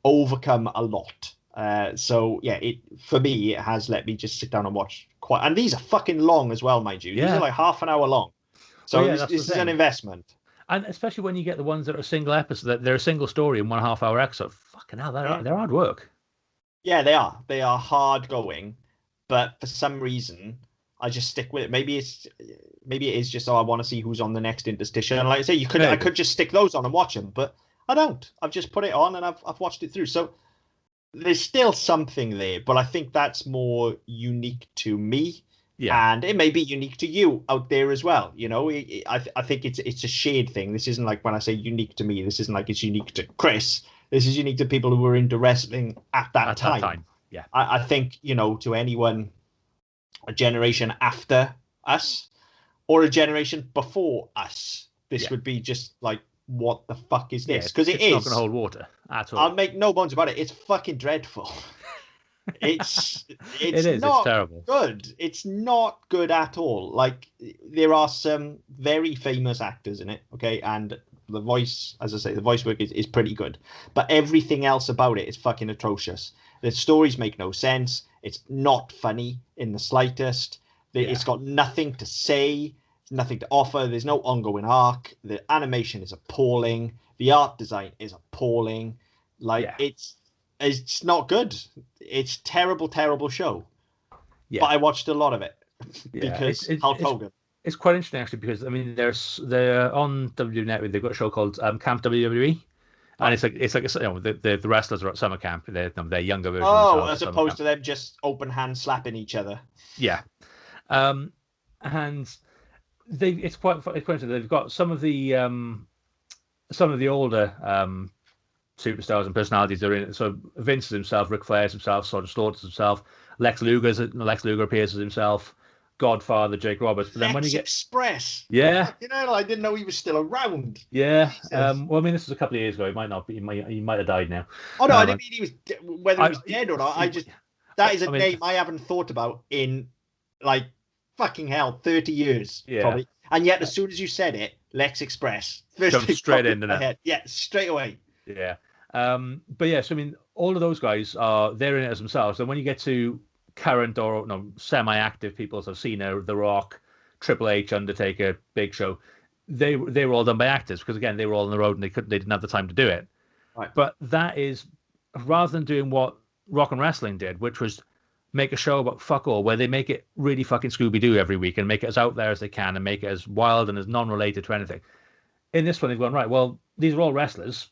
S1: overcome a lot. For me, it has let me just sit down and watch and these are fucking long as well, mind you. These are like half an hour long, so this is an investment.
S2: And especially when you get the ones that are single episode, that they're a single story in 1.5 hour episode. Fucking hell, they're hard work.
S1: Yeah, they are. They are hard going, but for some reason, I just stick with it. Maybe it is just I want to see who's on the next interstitial. And like I say, I
S2: Maybe.
S1: could just stick those on and watch them, but I don't. I've just put it on and I've watched it through. So there's still something there, but I think that's more unique to me,
S2: Yeah.
S1: and it may be unique to you out there as well. You know, I think it's a shared thing. This isn't like when I say unique to me. This isn't like it's unique to Chris. This is unique to people who were into wrestling at that
S2: At that
S1: time.
S2: time. Yeah.
S1: I think, to anyone a generation after us or a generation before us, this
S2: Yeah.
S1: would be just like, what the fuck is
S2: Yeah.
S1: this? Because it
S2: It's not going to
S1: is.
S2: hold water at
S1: I'll
S2: all.
S1: make no bones about it. It's fucking dreadful. It's
S2: It
S1: it's
S2: is. It's
S1: not
S2: terrible.
S1: good. It's not good at all. Like, there are some very famous actors in it, okay, and the voice, as I say, the voice work is pretty good, but everything else about it is fucking atrocious. The stories make no sense. It's not funny in the slightest.
S2: Yeah.
S1: It's got nothing to say, nothing to offer. There's no ongoing arc. The animation is appalling. The art design is appalling. Like,
S2: Yeah.
S1: it's not good. It's terrible, terrible show. But
S2: Yeah.
S1: I watched a lot of it
S2: Yeah.
S1: because Hulk Hogan.
S2: It's quite interesting actually because I mean they're on WWE Network. They've got a show called Camp WWE, and
S1: Right.
S2: the wrestlers are at summer camp. They're younger versions of
S1: Oh,
S2: themselves at
S1: as
S2: summer
S1: opposed
S2: camp.
S1: to them just open hand slapping each other.
S2: Yeah, um, and it's quite interesting. They've got some of the older superstars and personalities are in it. So Vince is himself, Ric Flair's himself, Sergeant Slaughter's himself, Lex Luger appears as himself, Godfather Jake Roberts. But then when you
S1: Lex
S2: get
S1: Express.
S2: yeah,
S1: Fucking hell, I didn't know he was still around.
S2: yeah.
S1: Jesus.
S2: Well, I mean, this was a couple of years ago. He might not be. He might have died now.
S1: Oh no, I didn't
S2: Um,
S1: mean he was whether he was dead or not. That is a
S2: I mean,
S1: name I haven't thought about in, like, fucking hell, 30 years
S2: yeah.
S1: probably. And yet, as soon as you said it, Lex Express, first
S2: Jumped
S1: thing
S2: straight
S1: popped into
S2: into
S1: my
S2: that.
S1: head. Yeah, straight away.
S2: Yeah. But yeah, so I mean, all of those guys are they're in it as themselves. And when you get to current or no semi-active people, so Cena, The Rock, Triple H, Undertaker, Big Show, they were all done by actors because again they were all on the road and they didn't have the time to do it.
S1: Right.
S2: But that is rather than doing what Rock and Wrestling did, which was make a show about fuck all, where they make it really fucking Scooby Doo every week and make it as out there as they can and make it as wild and as non-related to anything. In this one, they've gone right. Well, these are all wrestlers,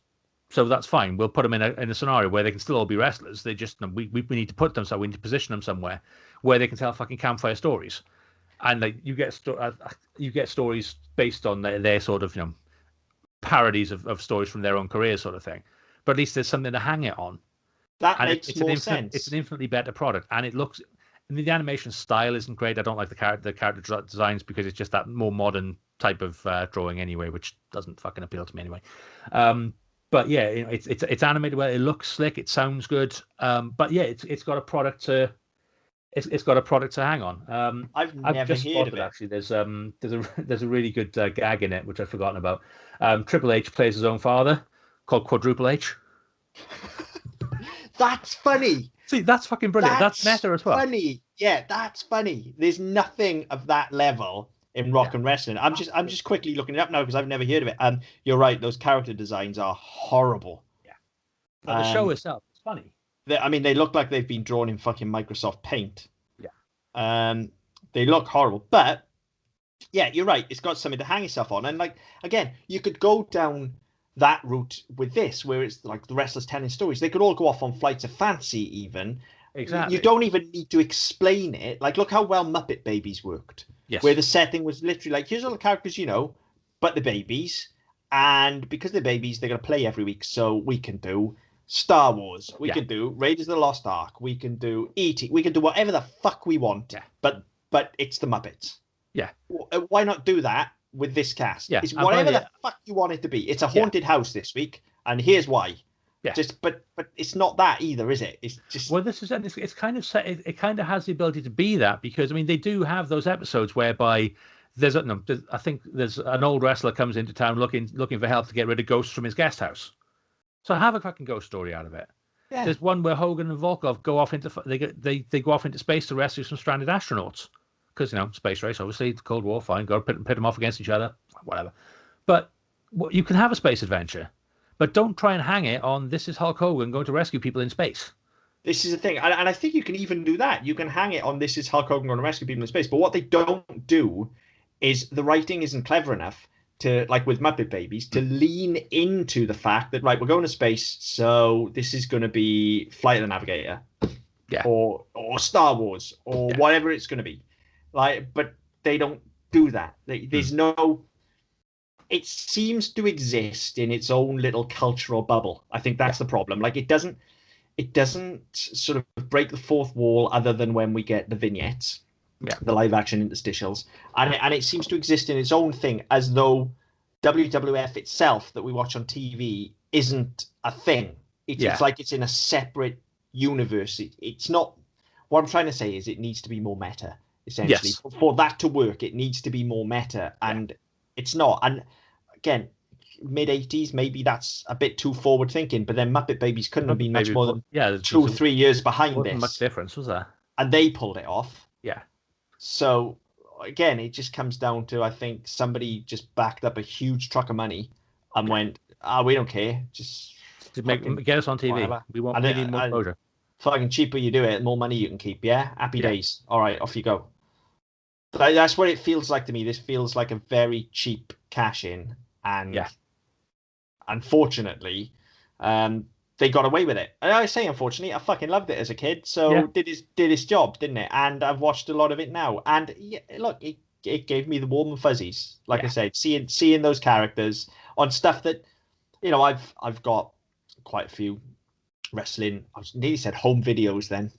S2: so that's fine. We'll put them in a scenario where they can still all be wrestlers. They just we need to put them so we need to position them somewhere where they can tell fucking campfire stories, and like you get stories based on their sort of parodies of stories from their own careers, sort of thing. But at least there's something to hang it on,
S1: That
S2: and
S1: makes more sense.
S2: it's an infinitely better product, and it looks. I mean, the animation style isn't great. I don't like the character designs because it's just that more modern type of drawing anyway, which doesn't fucking appeal to me anyway. But yeah, it's animated well. It looks slick. It sounds good. But yeah, it's got a product to it's got a product to hang on.
S1: I've
S2: I've
S1: never
S2: just
S1: heard of
S2: spotted
S1: it.
S2: actually. There's a really good gag in it which I've forgotten about. Triple H plays his own father called Quadruple H.
S1: That's funny.
S2: See, that's fucking brilliant. That's meta as well.
S1: Funny. Yeah, that's funny. There's nothing of that level in rock and wrestling. I'm just quickly looking it up now because I've never heard of it. And you're right, those character designs are horrible.
S2: Yeah. But the show itself is funny.
S1: I mean, they look like they've been drawn in fucking Microsoft Paint.
S2: Yeah.
S1: They look horrible, but yeah, you're right. It's got something to hang yourself on, and like again, you could go down that route with this, where it's like the wrestlers telling stories. They could all go off on flights of fancy, even.
S2: Exactly.
S1: You don't even need to explain it. Like, look how well Muppet Babies worked.
S2: Yes.
S1: Where the setting was literally like, here's all the characters you know, but the babies, and because they're babies, they're gonna play every week, so we can do Star Wars, we can do Raiders of the Lost Ark, we can do E.T., we can do whatever the fuck we want.
S2: Yeah.
S1: But it's the Muppets.
S2: Yeah.
S1: Why not do that with this cast?
S2: Yeah.
S1: It's whatever the fuck you want it to be. It's a haunted house this week, and here's why.
S2: Yeah.
S1: But it's not that either, is it? It's just
S2: this is it's kind of set. It kind of has the ability to be that because I mean they do have those episodes whereby I think there's an old wrestler comes into town looking for help to get rid of ghosts from his guest house. So have a fucking ghost story out of it. Yeah. There's one where Hogan and Volkov go off into they go off into space to rescue some stranded astronauts because space race obviously the Cold War, fine, go pit them off against each other, whatever. But you can have a space adventure, but don't try and hang it on this is Hulk Hogan going to rescue people in space.
S1: This is the thing, and I think you can even do that. You can hang it on this is Hulk Hogan going to rescue people in space. But what they don't do is the writing isn't clever enough to, like with Muppet Babies, to lean into the fact that right, we're going to space, so this is going to be Flight of the Navigator,
S2: Yeah.
S1: or Star Wars, or whatever it's going to be. Like, but they don't do that. There's no. It seems to exist in its own little cultural bubble. I think that's the problem. Like it doesn't sort of break the fourth wall other than when we get the vignettes, the live action interstitials, and it seems to exist in its own thing, as though WWF itself that we watch on TV isn't a thing. It's like it's in a separate universe. It's not. What I'm trying to say is it needs to be more meta. Essentially, for that to work, it needs to be more meta, and it's not. And again, mid 80s, maybe that's a bit too forward thinking, but then Muppet Babies couldn't have been much more than 2-3 years behind this.
S2: Much difference, was there?
S1: And they pulled it off.
S2: Yeah.
S1: So again, it just comes down to, I think somebody just backed up a huge truck of money and went, we don't care, just
S2: get us on TV. Whatever. We want more exposure.
S1: Fucking cheaper you do it, more money you can keep. Yeah, happy days. All right, off you go. But that's what it feels like to me. This feels like a very cheap cash in, and unfortunately, they got away with it. And I say unfortunately, I fucking loved it as a kid. So did his job, didn't it? And I've watched a lot of it now. And look, it gave me the warm and fuzzies. Like I said, seeing those characters on stuff that, I've got quite a few wrestling. I nearly said home videos then.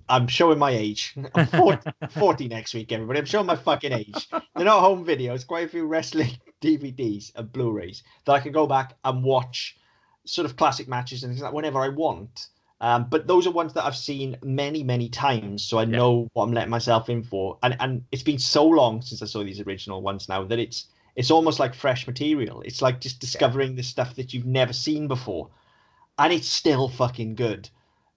S1: I'm showing my age. I'm 40 next week, everybody. I'm showing my fucking age. They're not home videos. Quite a few wrestling DVDs and Blu-rays that I can go back and watch sort of classic matches and things like that whenever I want. But those are ones that I've seen many, many times, so I know what I'm letting myself in for. And it's been so long since I saw these original ones now that it's almost like fresh material. It's like just discovering the stuff that you've never seen before. And it's still fucking good.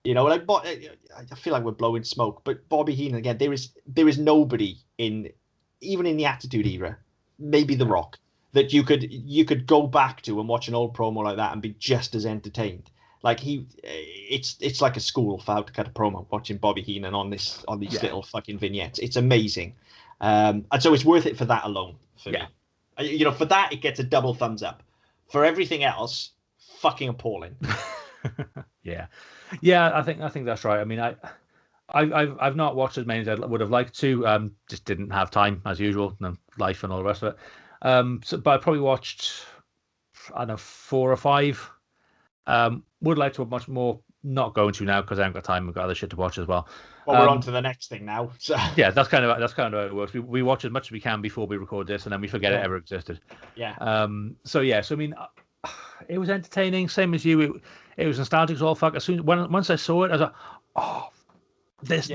S1: Like I feel like we're blowing smoke, but Bobby Heenan again. There is nobody even in the Attitude Era, maybe The Rock, that you could go back to and watch an old promo like that and be just as entertained. Like it's like a school for how to cut a promo. Watching Bobby Heenan on these little fucking vignettes, it's amazing, and so it's worth it for that alone. For me, for that it gets a double thumbs up. For everything else, fucking appalling.
S2: Yeah, I think that's right. I mean, I've not watched as many as I would have liked to. Just didn't have time as usual, life and all the rest of it. But I probably watched, I don't know, 4 or 5. Would like to have much more. Not going to now because I haven't got time. I've got other shit to watch as well.
S1: Well, we're on to the next thing now. So
S2: yeah, that's kind of how it works. We watch as much as we can before we record this, and then we forget it ever existed.
S1: Yeah.
S2: So I mean, it was entertaining. Same as you. It was nostalgic as all fuck. Once I saw it, I was like, oh, this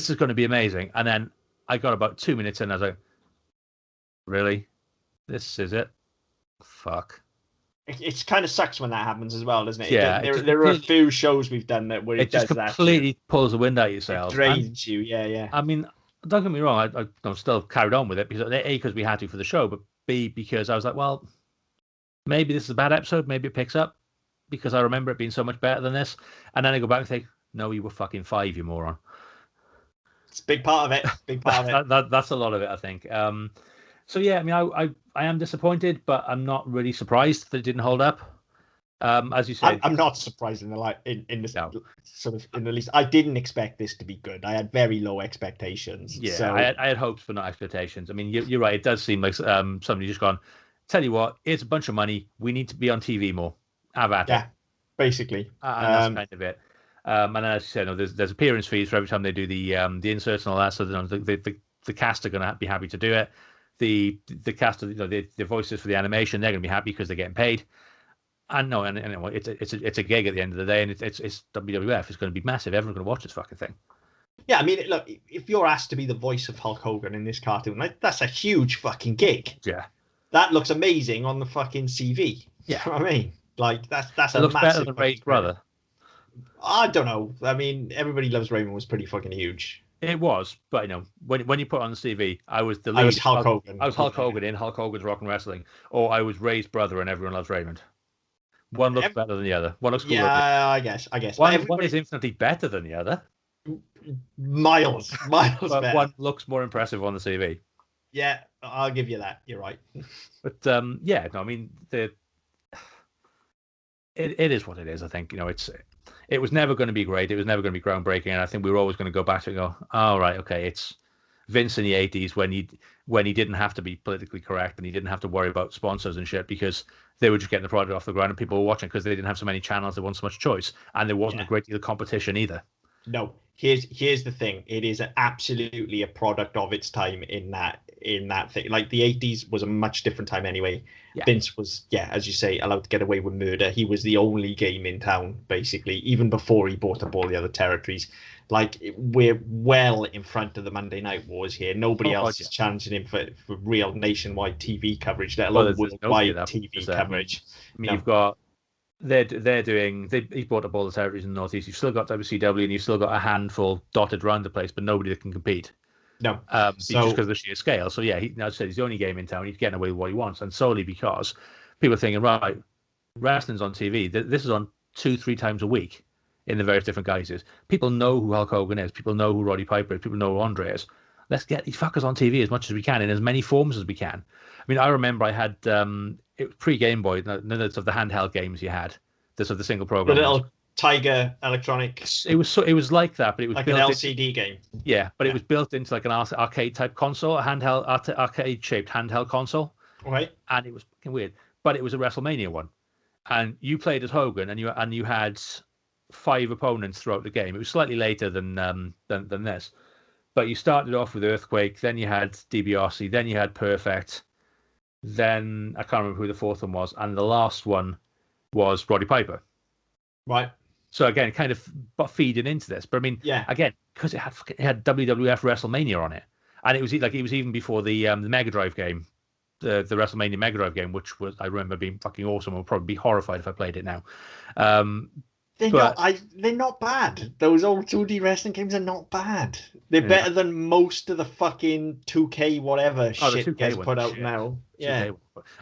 S2: is going to be amazing. And then I got about 2 minutes in, and I was like, really, this is it? Fuck.
S1: It kind of sucks when that happens as well, doesn't it?
S2: Yeah,
S1: there are a few shows we've done where it does
S2: just completely pulls the wind out of yourself.
S1: It drains you, yeah.
S2: I mean, don't get me wrong, I still carried on with it because we had to for the show, but B, because I was like, well, maybe this is a bad episode, maybe it picks up, because I remember it being so much better than this. And then I go back and think, no, you were fucking 5, you moron.
S1: It's a big part of it.
S2: That's a lot of it, I think. So I mean, I am disappointed, but I'm not really surprised that it didn't hold up. As you said,
S1: I'm not surprised in the least. I didn't expect this to be good. I had very low expectations.
S2: Yeah,
S1: so...
S2: I had hopes but not expectations. I mean, you're right. It does seem like somebody just gone, tell you what, it's a bunch of money. We need to be on TV more. Have at it.
S1: Yeah, basically.
S2: And that's kind of it. And as you said, there's appearance fees for every time they do the inserts and all that. So the cast are going to be happy to do it. The cast, the voices for the animation, they're going to be happy because they're getting paid. And it's a gig at the end of the day, and it's WWF. It's going to be massive. Everyone's going to watch this fucking thing.
S1: Yeah, I mean, look, if you're asked to be the voice of Hulk Hogan in this cartoon, that's a huge fucking gig.
S2: Yeah,
S1: that looks amazing on the fucking CV.
S2: Yeah,
S1: you know what I mean, like that's
S2: it looks better than Ray's brother.
S1: I don't know. I mean, Everybody Loves Raymond was pretty fucking huge.
S2: It was, but when you put it on the CV, I was the lead.
S1: I was Hulk Hogan.
S2: I was Hulk Hogan in Hulk Hogan's Rock and Wrestling, or I was Ray's brother in Everyone Loves Raymond. One looks better than the other. One looks cooler.
S1: Yeah, I guess.
S2: One is infinitely better than the other.
S1: Miles
S2: but
S1: better.
S2: One looks more impressive on the TV.
S1: Yeah, I'll give you that. You're right.
S2: But yeah, no, I mean it is what it is. I think it was never going to be great. It was never going to be groundbreaking, and I think we were always going to go back to it and go, oh right, okay, it's Vince in the '80s when he didn't have to be politically correct and he didn't have to worry about sponsors and shit because they were just getting the product off the ground and people were watching because they didn't have so many channels, there wasn't so much choice, and there wasn't a great deal of competition either.
S1: No, here's the thing. It is absolutely a product of its time in that thing. Like the '80s was a much different time anyway.
S2: Yeah.
S1: Vince was, as you say, allowed to get away with murder. He was the only game in town, basically, even before he bought up all the other territories. Like we're well in front of the Monday Night Wars here. Nobody else is challenging him for real nationwide TV coverage, let alone worldwide TV coverage.
S2: I mean, you've got he bought up all the territories in the Northeast. You've still got WCW and you've still got a handful dotted around the place, but nobody that can compete.
S1: No,
S2: just because of the sheer scale. So yeah, as I said, he's the only game in town. He's getting away with what he wants, and solely because people are thinking, right, wrestling's on TV. This is on 2-3 times a week in the various different guises. People know who Hulk Hogan is. People know who Roddy Piper is. People know who Andre is. Let's get these fuckers on TV as much as we can in as many forms as we can. I mean, I remember I had it was pre-Game Boy. None of the handheld games you had. This of the single program.
S1: The little Tiger Electronics.
S2: It was like that, but it was
S1: like an LCD game.
S2: Yeah, but it was built into like an arcade type console, a handheld arcade shaped handheld console.
S1: Right.
S2: And it was fucking weird, but it was a WrestleMania one, and you played as Hogan, and you had 5 opponents throughout the game. It was slightly later than this, but you started off with Earthquake, then you had DiBiase, then you had Perfect, then I can't remember who the fourth one was, and the last one was Roddy Piper.
S1: Right.
S2: So again, kind of feeding into this, but I mean, again, because it had WWF WrestleMania on it, and it was even before the Mega Drive game, the WrestleMania Mega Drive game, which was, I remember being fucking awesome. I'll probably be horrified if I played it now.
S1: They're not bad. Those old 2D wrestling games are not bad. They're better than most of the fucking 2K whatever shit gets put out now. Yeah.
S2: 2K.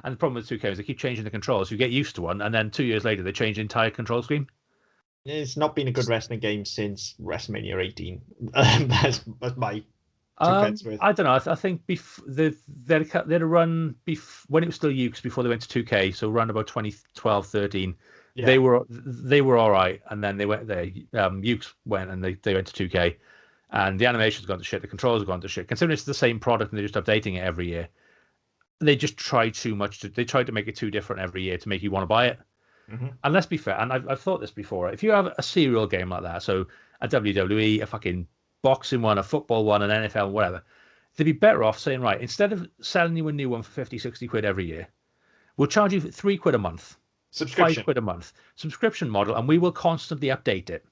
S2: And the problem with 2K is they keep changing the controls. You get used to one, and then 2 years later they change the entire control scheme.
S1: It's not been a good wrestling game since WrestleMania 18. That's my 2 pence worth.
S2: I don't know. I think they had a run when it was still Ukes before they went to 2K. So around about 2012, 13. Yeah. They were all right, and then they went there. Ukes went and they went to 2K, and the animation's gone to shit. The controls have gone to shit. Considering it's the same product and they're just updating it every year, they just try too much. They tried to make it too different every year to make you want to buy it. Mm-hmm. And let's be fair, and I've thought this before. If you have a serial game like that, so a WWE, a fucking boxing one, a football one, an NFL, whatever, they'd be better off saying, right, instead of selling you a new one for 50, 60 quid every year, we'll charge you £3 a month.
S1: Subscription.
S2: £5 a month. Subscription model, and we will constantly update it.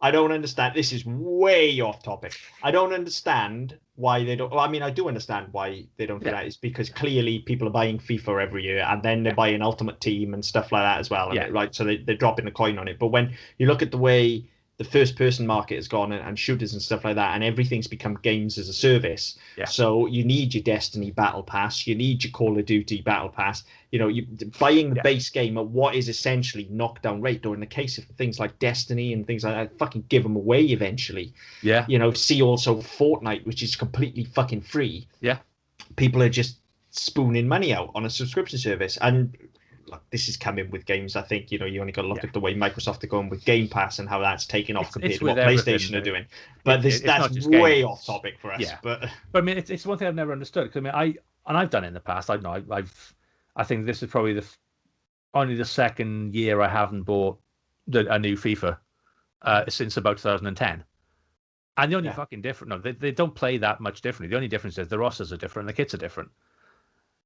S1: I don't understand. This is way off topic. I don't understand why they don't. Well, I mean, I do understand why they don't do that. It's because clearly people are buying FIFA every year, and then they're buying Ultimate Team and stuff like that as well.
S2: Yeah.
S1: Right. So they're dropping a coin on it. But when you look at the way the first person market has gone and shooters and stuff like that, and everything's become games as a service.
S2: Yeah.
S1: So you need your Destiny Battle Pass, you need your Call of Duty Battle Pass, you buying the base game at what is essentially knockdown rate, or in the case of things like Destiny and things like that, fucking give them away eventually.
S2: Yeah.
S1: See also Fortnite, which is completely fucking free.
S2: Yeah.
S1: People are just spooning money out on a subscription service, and this is coming with games. I think you only got to look at the way Microsoft are going with Game Pass and how that's taken off compared to what PlayStation are doing. But that's way off topic for us.
S2: Yeah.
S1: But
S2: I mean, it's one thing I've never understood, because I mean, I've done it in the past. I think this is probably only the second year I haven't bought a new FIFA since about 2010. And the only fucking different, no, they don't play that much differently. The only difference is the rosters are different, and the kits are different.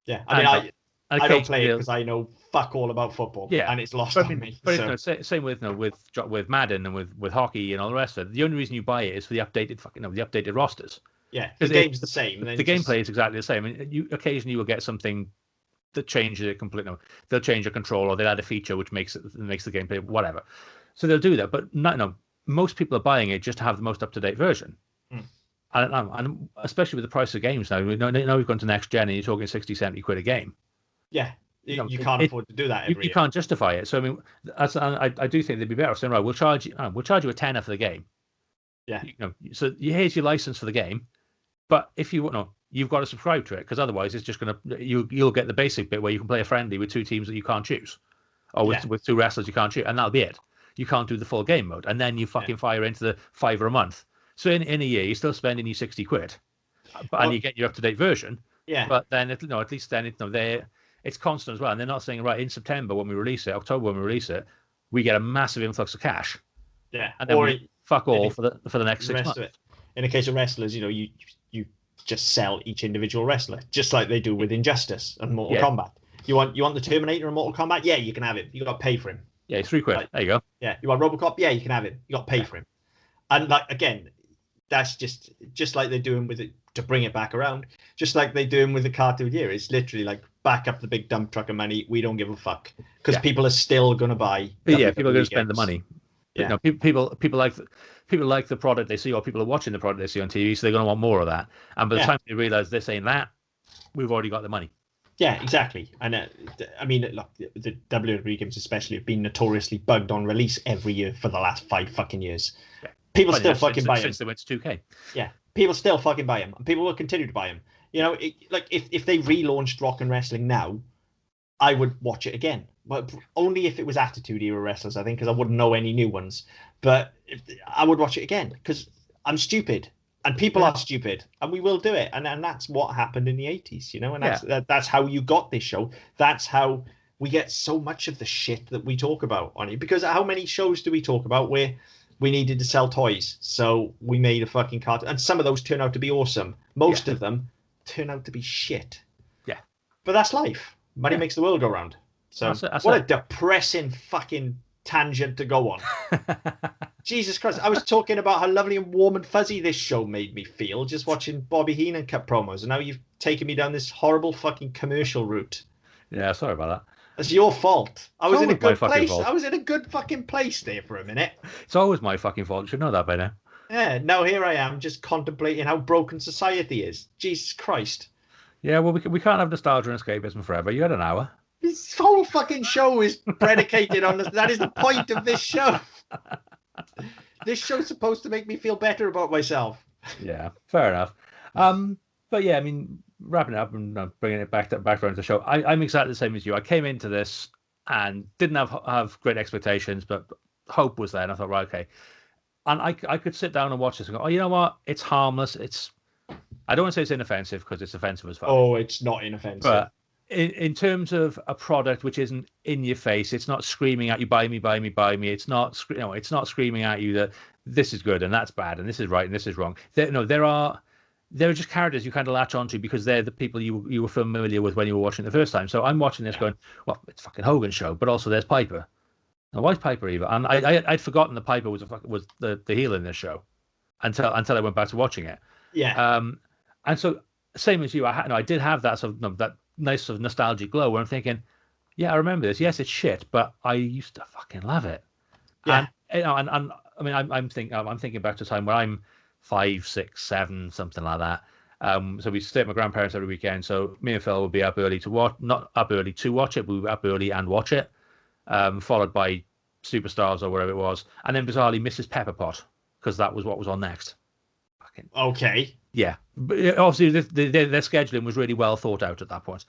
S1: Yeah, I mean, I don't play it because I know fuck all about football. Yeah, and it's lost on me.
S2: But same with Madden and with hockey and all the rest of it. The only reason you buy it is for the updated rosters.
S1: Yeah, the game's the same.
S2: The gameplay is exactly the same. And you occasionally will get something that changes it completely. No, they'll change a control, or they'll add a feature which makes the gameplay whatever. So they'll do that. But most people are buying it just to have the most up to date version. And especially with the price of games now, we've gone to next gen, and you're talking 60, 70 quid a game.
S1: Yeah, You can't afford to do that every
S2: you
S1: year.
S2: can't justify it. So I mean, I do think they'd be better off saying, right, we'll charge you a tenner for the game.
S1: Yeah.
S2: So here's your license for the game, but if you want, you've got to subscribe to it because otherwise it's just gonna you'll get the basic bit where you can play a friendly with 2 teams that you can't choose, or with 2 wrestlers you can't choose, and that'll be it. You can't do the full game mode, and then you fucking fire into the $5 a month. So in a year, you're still spending your 60 quid, and you get your up to date version.
S1: Yeah.
S2: But then at least then it's constant as well, and they're not saying right in September when we release it, October when we release it, we get a massive influx of cash.
S1: Yeah.
S2: And then fuck all for the next 6 months.
S1: In the case of wrestlers, you just sell each individual wrestler, just like they do with Injustice and Mortal Kombat. You want the Terminator in Mortal Kombat? Yeah, you can have it. You got to pay for him.
S2: Yeah, it's £3. There you go.
S1: Yeah, you want RoboCop? Yeah, you can have it. You got to pay for him. And like again, that's just like they're doing with it to bring it back around. Just like they're doing with the cartoon here. It's literally like back up the big dump truck of money. We don't give a fuck because people are still gonna buy.
S2: People are going to spend the money.
S1: Yeah.
S2: People like the product they see, or people are watching the product they see on TV, so they're going to want more of that. And by the time they realize this ain't that, we've already got the money.
S1: Yeah, exactly. And I mean, look, the WWE games especially have been notoriously bugged on release every year for the last 5 fucking years. Yeah. People still fucking buy them.
S2: Since they went to 2K.
S1: Yeah, people still fucking buy them, and people will continue to buy them. Like if they relaunched Rock and Wrestling now, I would watch it again. But only if it was Attitude Era wrestlers, I think, because I wouldn't know any new ones. But I would watch it again because I'm stupid. And people are stupid, and we will do it, and that's what happened in the 80s, and that's how you got this show. That's how we get so much of the shit that we talk about on it. Because how many shows do we talk about where we needed to sell toys, so we made a fucking cartoon, and some of those turn out to be awesome. Most of them turn out to be shit.
S2: Yeah,
S1: but that's life. Money makes the world go round. So that's a depressing fucking tangent to go on. Jesus Christ, I was talking about how lovely and warm and fuzzy this show made me feel just watching Bobby Heenan cut promos, and now you've taken me down this horrible fucking commercial route.
S2: Yeah, sorry about that.
S1: It's your fault. I was in a good place. I was in a good fucking place there for a minute.
S2: It's always my fucking fault. You should know that by now.
S1: Yeah, now here I am just contemplating how broken society is. Jesus Christ.
S2: Yeah, well, we can't have nostalgia and escapism forever. You had an hour.
S1: This whole fucking show is predicated on this. That is the point of this show. This show's supposed to make me feel better about myself.
S2: Yeah, fair enough. But yeah, I mean, wrapping it up and bringing it back around the show. I'm exactly the same as you. I came into this and didn't have great expectations, but hope was there, and I thought, right, okay. And I could sit down and watch this and go, oh, you know what? It's harmless. I don't want to say it's inoffensive because it's offensive as fuck.
S1: Oh, it's not inoffensive.
S2: But in terms of a product which isn't in your face, it's not screaming at you, buy me, buy me, buy me. It's not screaming at you that this is good and that's bad and this is right and this is wrong. There are just characters you kind of latch onto because they're the people you were familiar with when you were watching it the first time. So I'm watching this going, well, it's fucking Hogan's show, but also there's Piper. Now, why's Piper even? And I'd forgotten that Piper was the heel in this show until I went back to watching it.
S1: Yeah.
S2: And so same as you, I did have that sort of that nice sort of nostalgic glow where I'm thinking, yeah, I remember this. Yes, it's shit, but I used to fucking love it.
S1: Yeah.
S2: And I mean, I'm thinking back to a time where I'm 5, 6, 7, something like that. So we stay at my grandparents every weekend. So me and Phil would be up early to watch, not up early to watch it, but we were up early and watch it. Followed by Superstars or whatever it was, and then bizarrely Mrs. Pepperpot because that was what was on next. Fucking
S1: okay.
S2: Yeah, but obviously their scheduling was really well thought out at that point.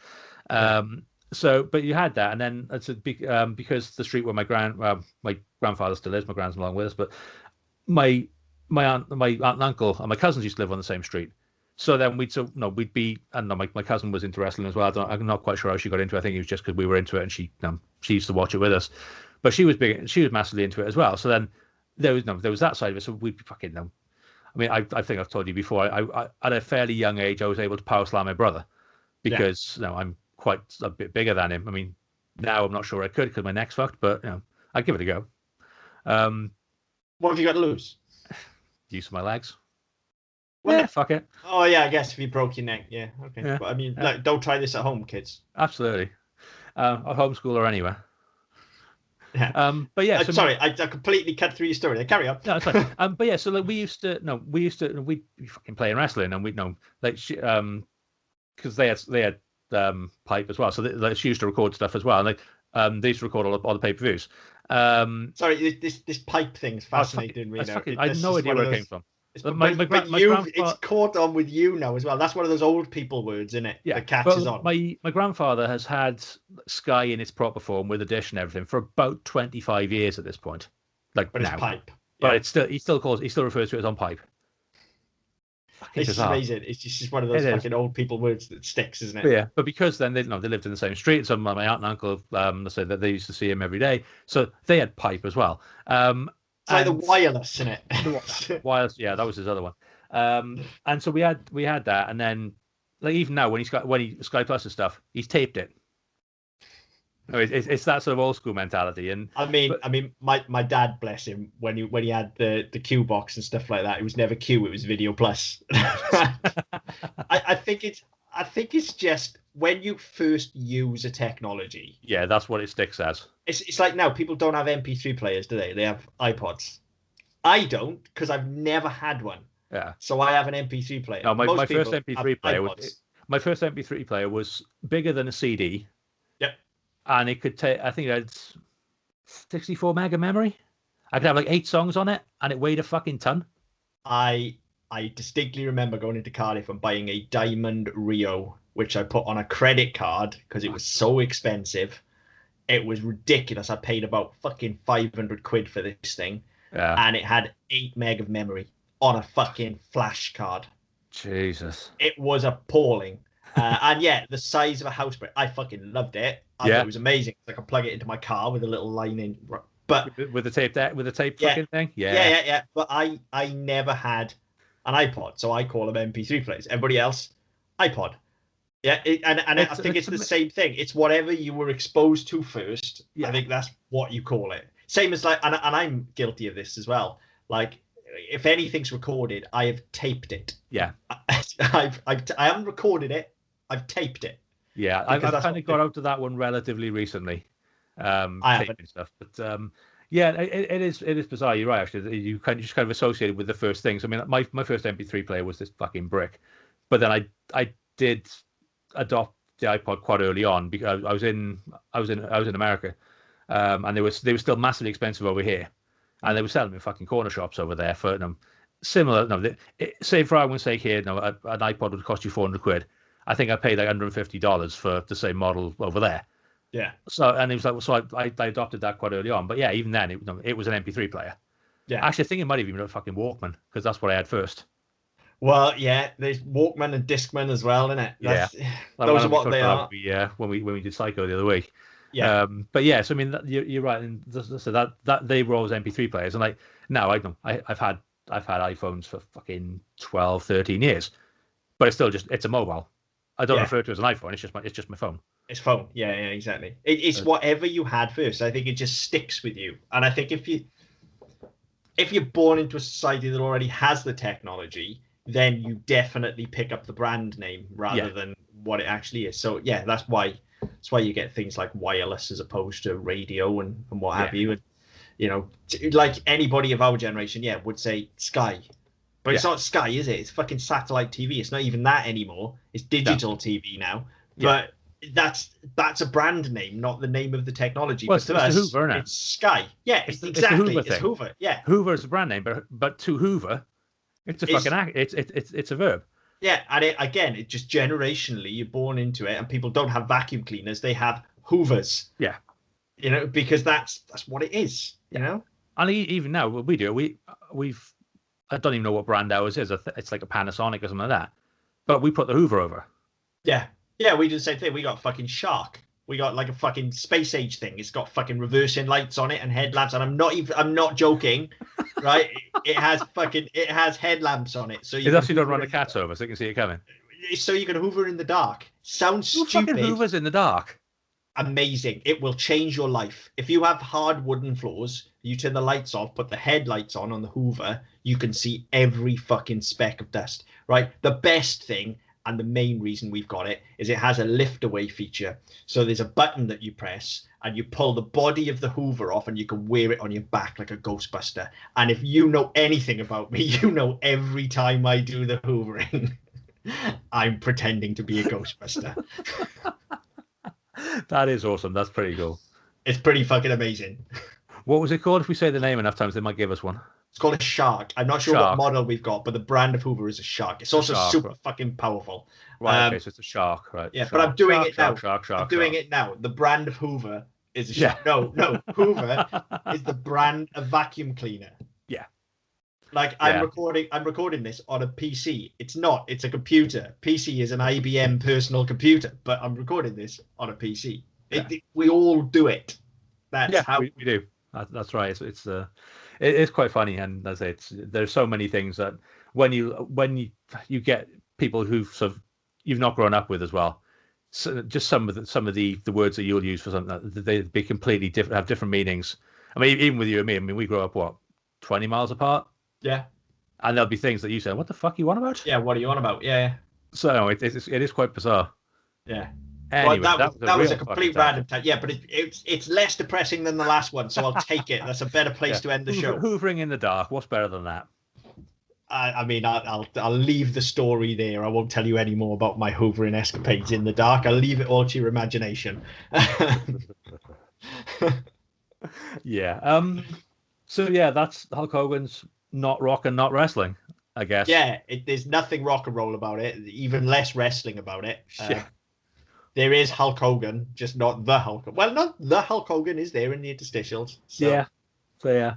S2: So, but you had that, and then it's because the street where my grandfather still is, my grand's no longer with us, but my aunt and uncle and my cousins used to live on the same street. So then we'd be, and my cousin was into wrestling as well. I'm not quite sure how she got into it. I think it was just because we were into it, and she used to watch it with us. But she was big, she was massively into it as well. So then there was that side of it. So we'd be fucking I mean, I think I've told you before. I at a fairly young age, I was able to power slam my brother because I'm quite a bit bigger than him. I mean, now I'm not sure I could because my neck's fucked, but I'd give it a go.
S1: What have you got to lose?
S2: Use of my legs.
S1: Well,
S2: yeah, fuck it.
S1: Oh yeah, I guess if you broke your neck, yeah, okay. Yeah. But I mean, don't try this at home, kids.
S2: Absolutely. I'll homeschool her anywhere.
S1: Yeah.
S2: But yeah.
S1: Sorry, I completely cut through your story. Carry on.
S2: No, it's fine. But yeah, so like we'd be fucking playing wrestling, and we'd because they had pipe as well. So it's used to record stuff as well. And they used to record all the pay-per-views.
S1: Sorry, this pipe thing's fascinating me now.
S2: I had no idea where it came from.
S1: But it's caught on with you now as well. That's one of those old people words, isn't it?
S2: Yeah,
S1: that catches on.
S2: My grandfather has had Sky in its proper form with a dish and everything for about 25 years at this point. But
S1: now. It's pipe.
S2: But he still refers to it as on pipe.
S1: It's just amazing. It's just one of those fucking old people words that sticks, isn't it?
S2: But yeah, but because then they lived in the same street. So my aunt and uncle said that they used to see him every day, so they had pipe as well.
S1: It's like the wireless, isn't it?
S2: Wireless, yeah, that was his other one. And so we had that, and then even now when he Sky Plus and stuff, he's taped it. It's that sort of old school mentality. And
S1: I mean, my dad, bless him, when he had the Q box and stuff like that, it was never Q, it was Video Plus. I think it's just when you first use a technology.
S2: Yeah, that's what it sticks as.
S1: It's like now people don't have MP3 players, do they? They have iPods. I don't, because I've never had one.
S2: Yeah.
S1: So I have an MP3 player.
S2: No, my first MP3 player was bigger than a CD.
S1: Yep.
S2: And it could take, I think it had 64 meg of memory. I could have 8 songs on it, and it weighed a fucking ton.
S1: I distinctly remember going into Cardiff and buying a Diamond Rio, which I put on a credit card because it was so expensive. It was ridiculous. I paid about fucking 500 quid for this thing.
S2: Yeah.
S1: And it had 8 meg of memory on a fucking flash card.
S2: Jesus.
S1: It was appalling. And yeah, the size of a house brick. I fucking loved it. I thought it was amazing. I could plug it into my car with a little line in. But
S2: with the tape fucking thing?
S1: Yeah. But I never had an iPod, so I call them MP3 players. Everybody else, iPod. Yeah, I think it's the same thing. It's whatever you were exposed to first. Yeah. I think that's what you call it. Same as and I'm guilty of this as well. Like, if anything's recorded, I have taped it.
S2: Yeah.
S1: I haven't recorded it. I've taped it.
S2: Yeah, I've kind of got out to that one relatively recently. Taping stuff, but yeah, it is bizarre. You're right. Actually, you just kind of associated with the first things. I mean, my first MP3 player was this fucking brick, but then I did adopt the iPod quite early on because I was in America, and they were still massively expensive over here, and they were selling them in fucking corner shops over there for similar. No, say for argument's sake here, an iPod would cost you 400 quid. I think I paid $150 for the same model over there.
S1: Yeah.
S2: So and it was like, so I adopted that quite early on. But yeah, even then it was an MP3 player.
S1: Yeah.
S2: Actually, I think it might have even been a fucking Walkman because that's what I had first.
S1: Well, yeah, there's Walkman and Discman as well, isn't it?
S2: Yeah.
S1: Those are what they are.
S2: When we did Psycho the other week.
S1: Yeah.
S2: But yeah, so I mean, you're right, and so that they were always MP3 players, and now I've had iPhones for fucking 12, 13 years, but it's still it's a mobile. I don't refer to it as an iPhone. It's just my phone.
S1: It's phone. Yeah, exactly. It's whatever you had first. I think it just sticks with you. And I think if you're born into a society that already has the technology, then you definitely pick up the brand name rather than what it actually is. So yeah, that's why you get things like wireless as opposed to radio and what have you. And like anybody of our generation, would say Sky. But it's not Sky, is it? It's fucking satellite TV. It's not even that anymore. It's digital TV now. Yeah. But that's a brand name, not the name of the technology.
S2: Well,
S1: but to us,
S2: Hoover, isn't it?
S1: It's Sky. Yeah, exactly. It's Hoover. Yeah.
S2: Hoover is a brand name, but to Hoover, it's a fucking act. It's a verb.
S1: Yeah, and it just generationally you're born into it, and people don't have vacuum cleaners; they have Hoovers.
S2: Yeah.
S1: Because that's what it is.
S2: And even now we do. We've. I don't even know what brand ours is. It's like a Panasonic or something like that. But we put the Hoover over.
S1: Yeah, we do the same thing. We got fucking Shark. We got like a fucking space age thing. It's got fucking reversing lights on it and headlamps. And I'm not joking, right? It has headlamps on it. So you
S2: actually don't run the cats over, so you can see it coming.
S1: So you can Hoover in the dark. Sounds stupid.
S2: Fucking Hoovers in the dark.
S1: Amazing. It will change your life. If you have hard wooden floors, you turn the lights off, put the headlights on the Hoover, you can see every fucking speck of dust, right? The best thing, and the main reason we've got it, is it has a lift away feature. So there's a button that you press and you pull the body of the Hoover off and you can wear it on your back like a Ghostbuster. And if you know anything about me, you know every time I do the Hoovering, I'm pretending to be a Ghostbuster.
S2: That is awesome. That's pretty cool.
S1: It's pretty fucking amazing.
S2: What was it called? If we say the name enough times, they might give us one.
S1: It's called a shark. I'm not sure what
S2: Shark.
S1: model we've got, but the brand of Hoover is a shark. It's also
S2: Shark,
S1: super
S2: right.
S1: fucking powerful.
S2: Right, okay, so it's a shark, right?
S1: Yeah,
S2: Shark,
S1: but I'm doing it now.
S2: Shark,
S1: I'm doing it now. The brand of Hoover is a shark.
S2: Yeah.
S1: No, Hoover is the brand of vacuum cleaner.
S2: Yeah.
S1: Like I'm recording this on a PC. It's not, it's a computer. PC is an IBM personal computer, but I'm recording this on a PC.
S2: Yeah.
S1: We all do it. That's how
S2: we do. That's right. It's quite funny, and as I say, there's so many things that when you get people who've sort of you've not grown up with as well. So just some of the words that you'll use for something that they be completely different, have different meanings. I mean, even with you and me, I mean, we grew up 20 miles apart.
S1: Yeah.
S2: And there'll be things that you say, "What the fuck you on about?"
S1: Yeah, what are you on about? Yeah.
S2: So it is quite bizarre.
S1: Yeah.
S2: Anyway,
S1: well, that was a complete random
S2: time.
S1: Yeah, but it's less depressing than the last one, so I'll take it. That's a better place to end the show.
S2: Hoovering in the dark. What's better than that?
S1: I mean, I'll leave the story there. I won't tell you any more about my hoovering escapades in the dark. I'll leave it all to your imagination.
S2: Yeah. So yeah, that's Hulk Hogan's not rock and not wrestling, I guess.
S1: Yeah, there's nothing rock and roll about it, even less wrestling about it.
S2: Yeah.
S1: There is Hulk Hogan, just not the Hulk. Well, not the Hulk Hogan is there in the interstitials. So.
S2: Yeah. So yeah.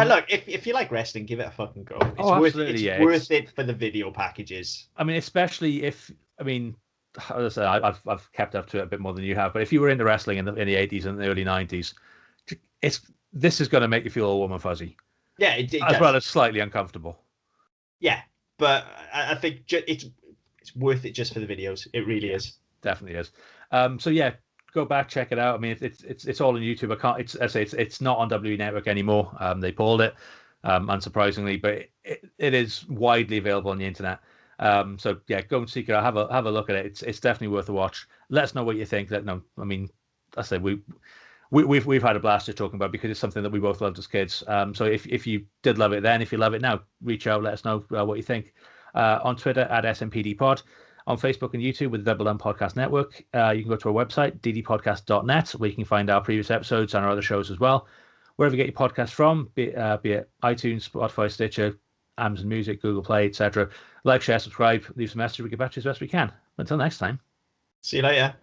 S1: Look, if you like wrestling, give it a fucking go. It's worth it for the video packages.
S2: I mean, especially as I say, I've kept up to it a bit more than you have. But if you were into wrestling in the 80s and the early 90s, this is going to make you feel all warm and fuzzy.
S1: Yeah, it
S2: as
S1: does.
S2: Well as slightly uncomfortable.
S1: Yeah, but I think it's worth it just for the videos. It really is.
S2: Definitely is. So yeah, go back, check it out. I mean, it's all on YouTube. It's not on WWE Network anymore. They pulled it, unsurprisingly, but it is widely available on the internet. So yeah, go and seek it out. Have a look at it. It's definitely worth a watch. Let us know what you think. I mean, I said we've had a blast just talking about it because it's something that we both loved as kids. So if you did love it then, if you love it now, reach out, let us know what you think. On Twitter at SMPDPod. On Facebook and YouTube with the Double M Podcast Network. You can go to our website, ddpodcast.net, where you can find our previous episodes and our other shows as well. Wherever you get your podcast from, be it iTunes, Spotify, Stitcher, Amazon Music, Google Play, etc. Like, share, subscribe, leave us a message. We get back to you as best we can. Until next time.
S1: See you later.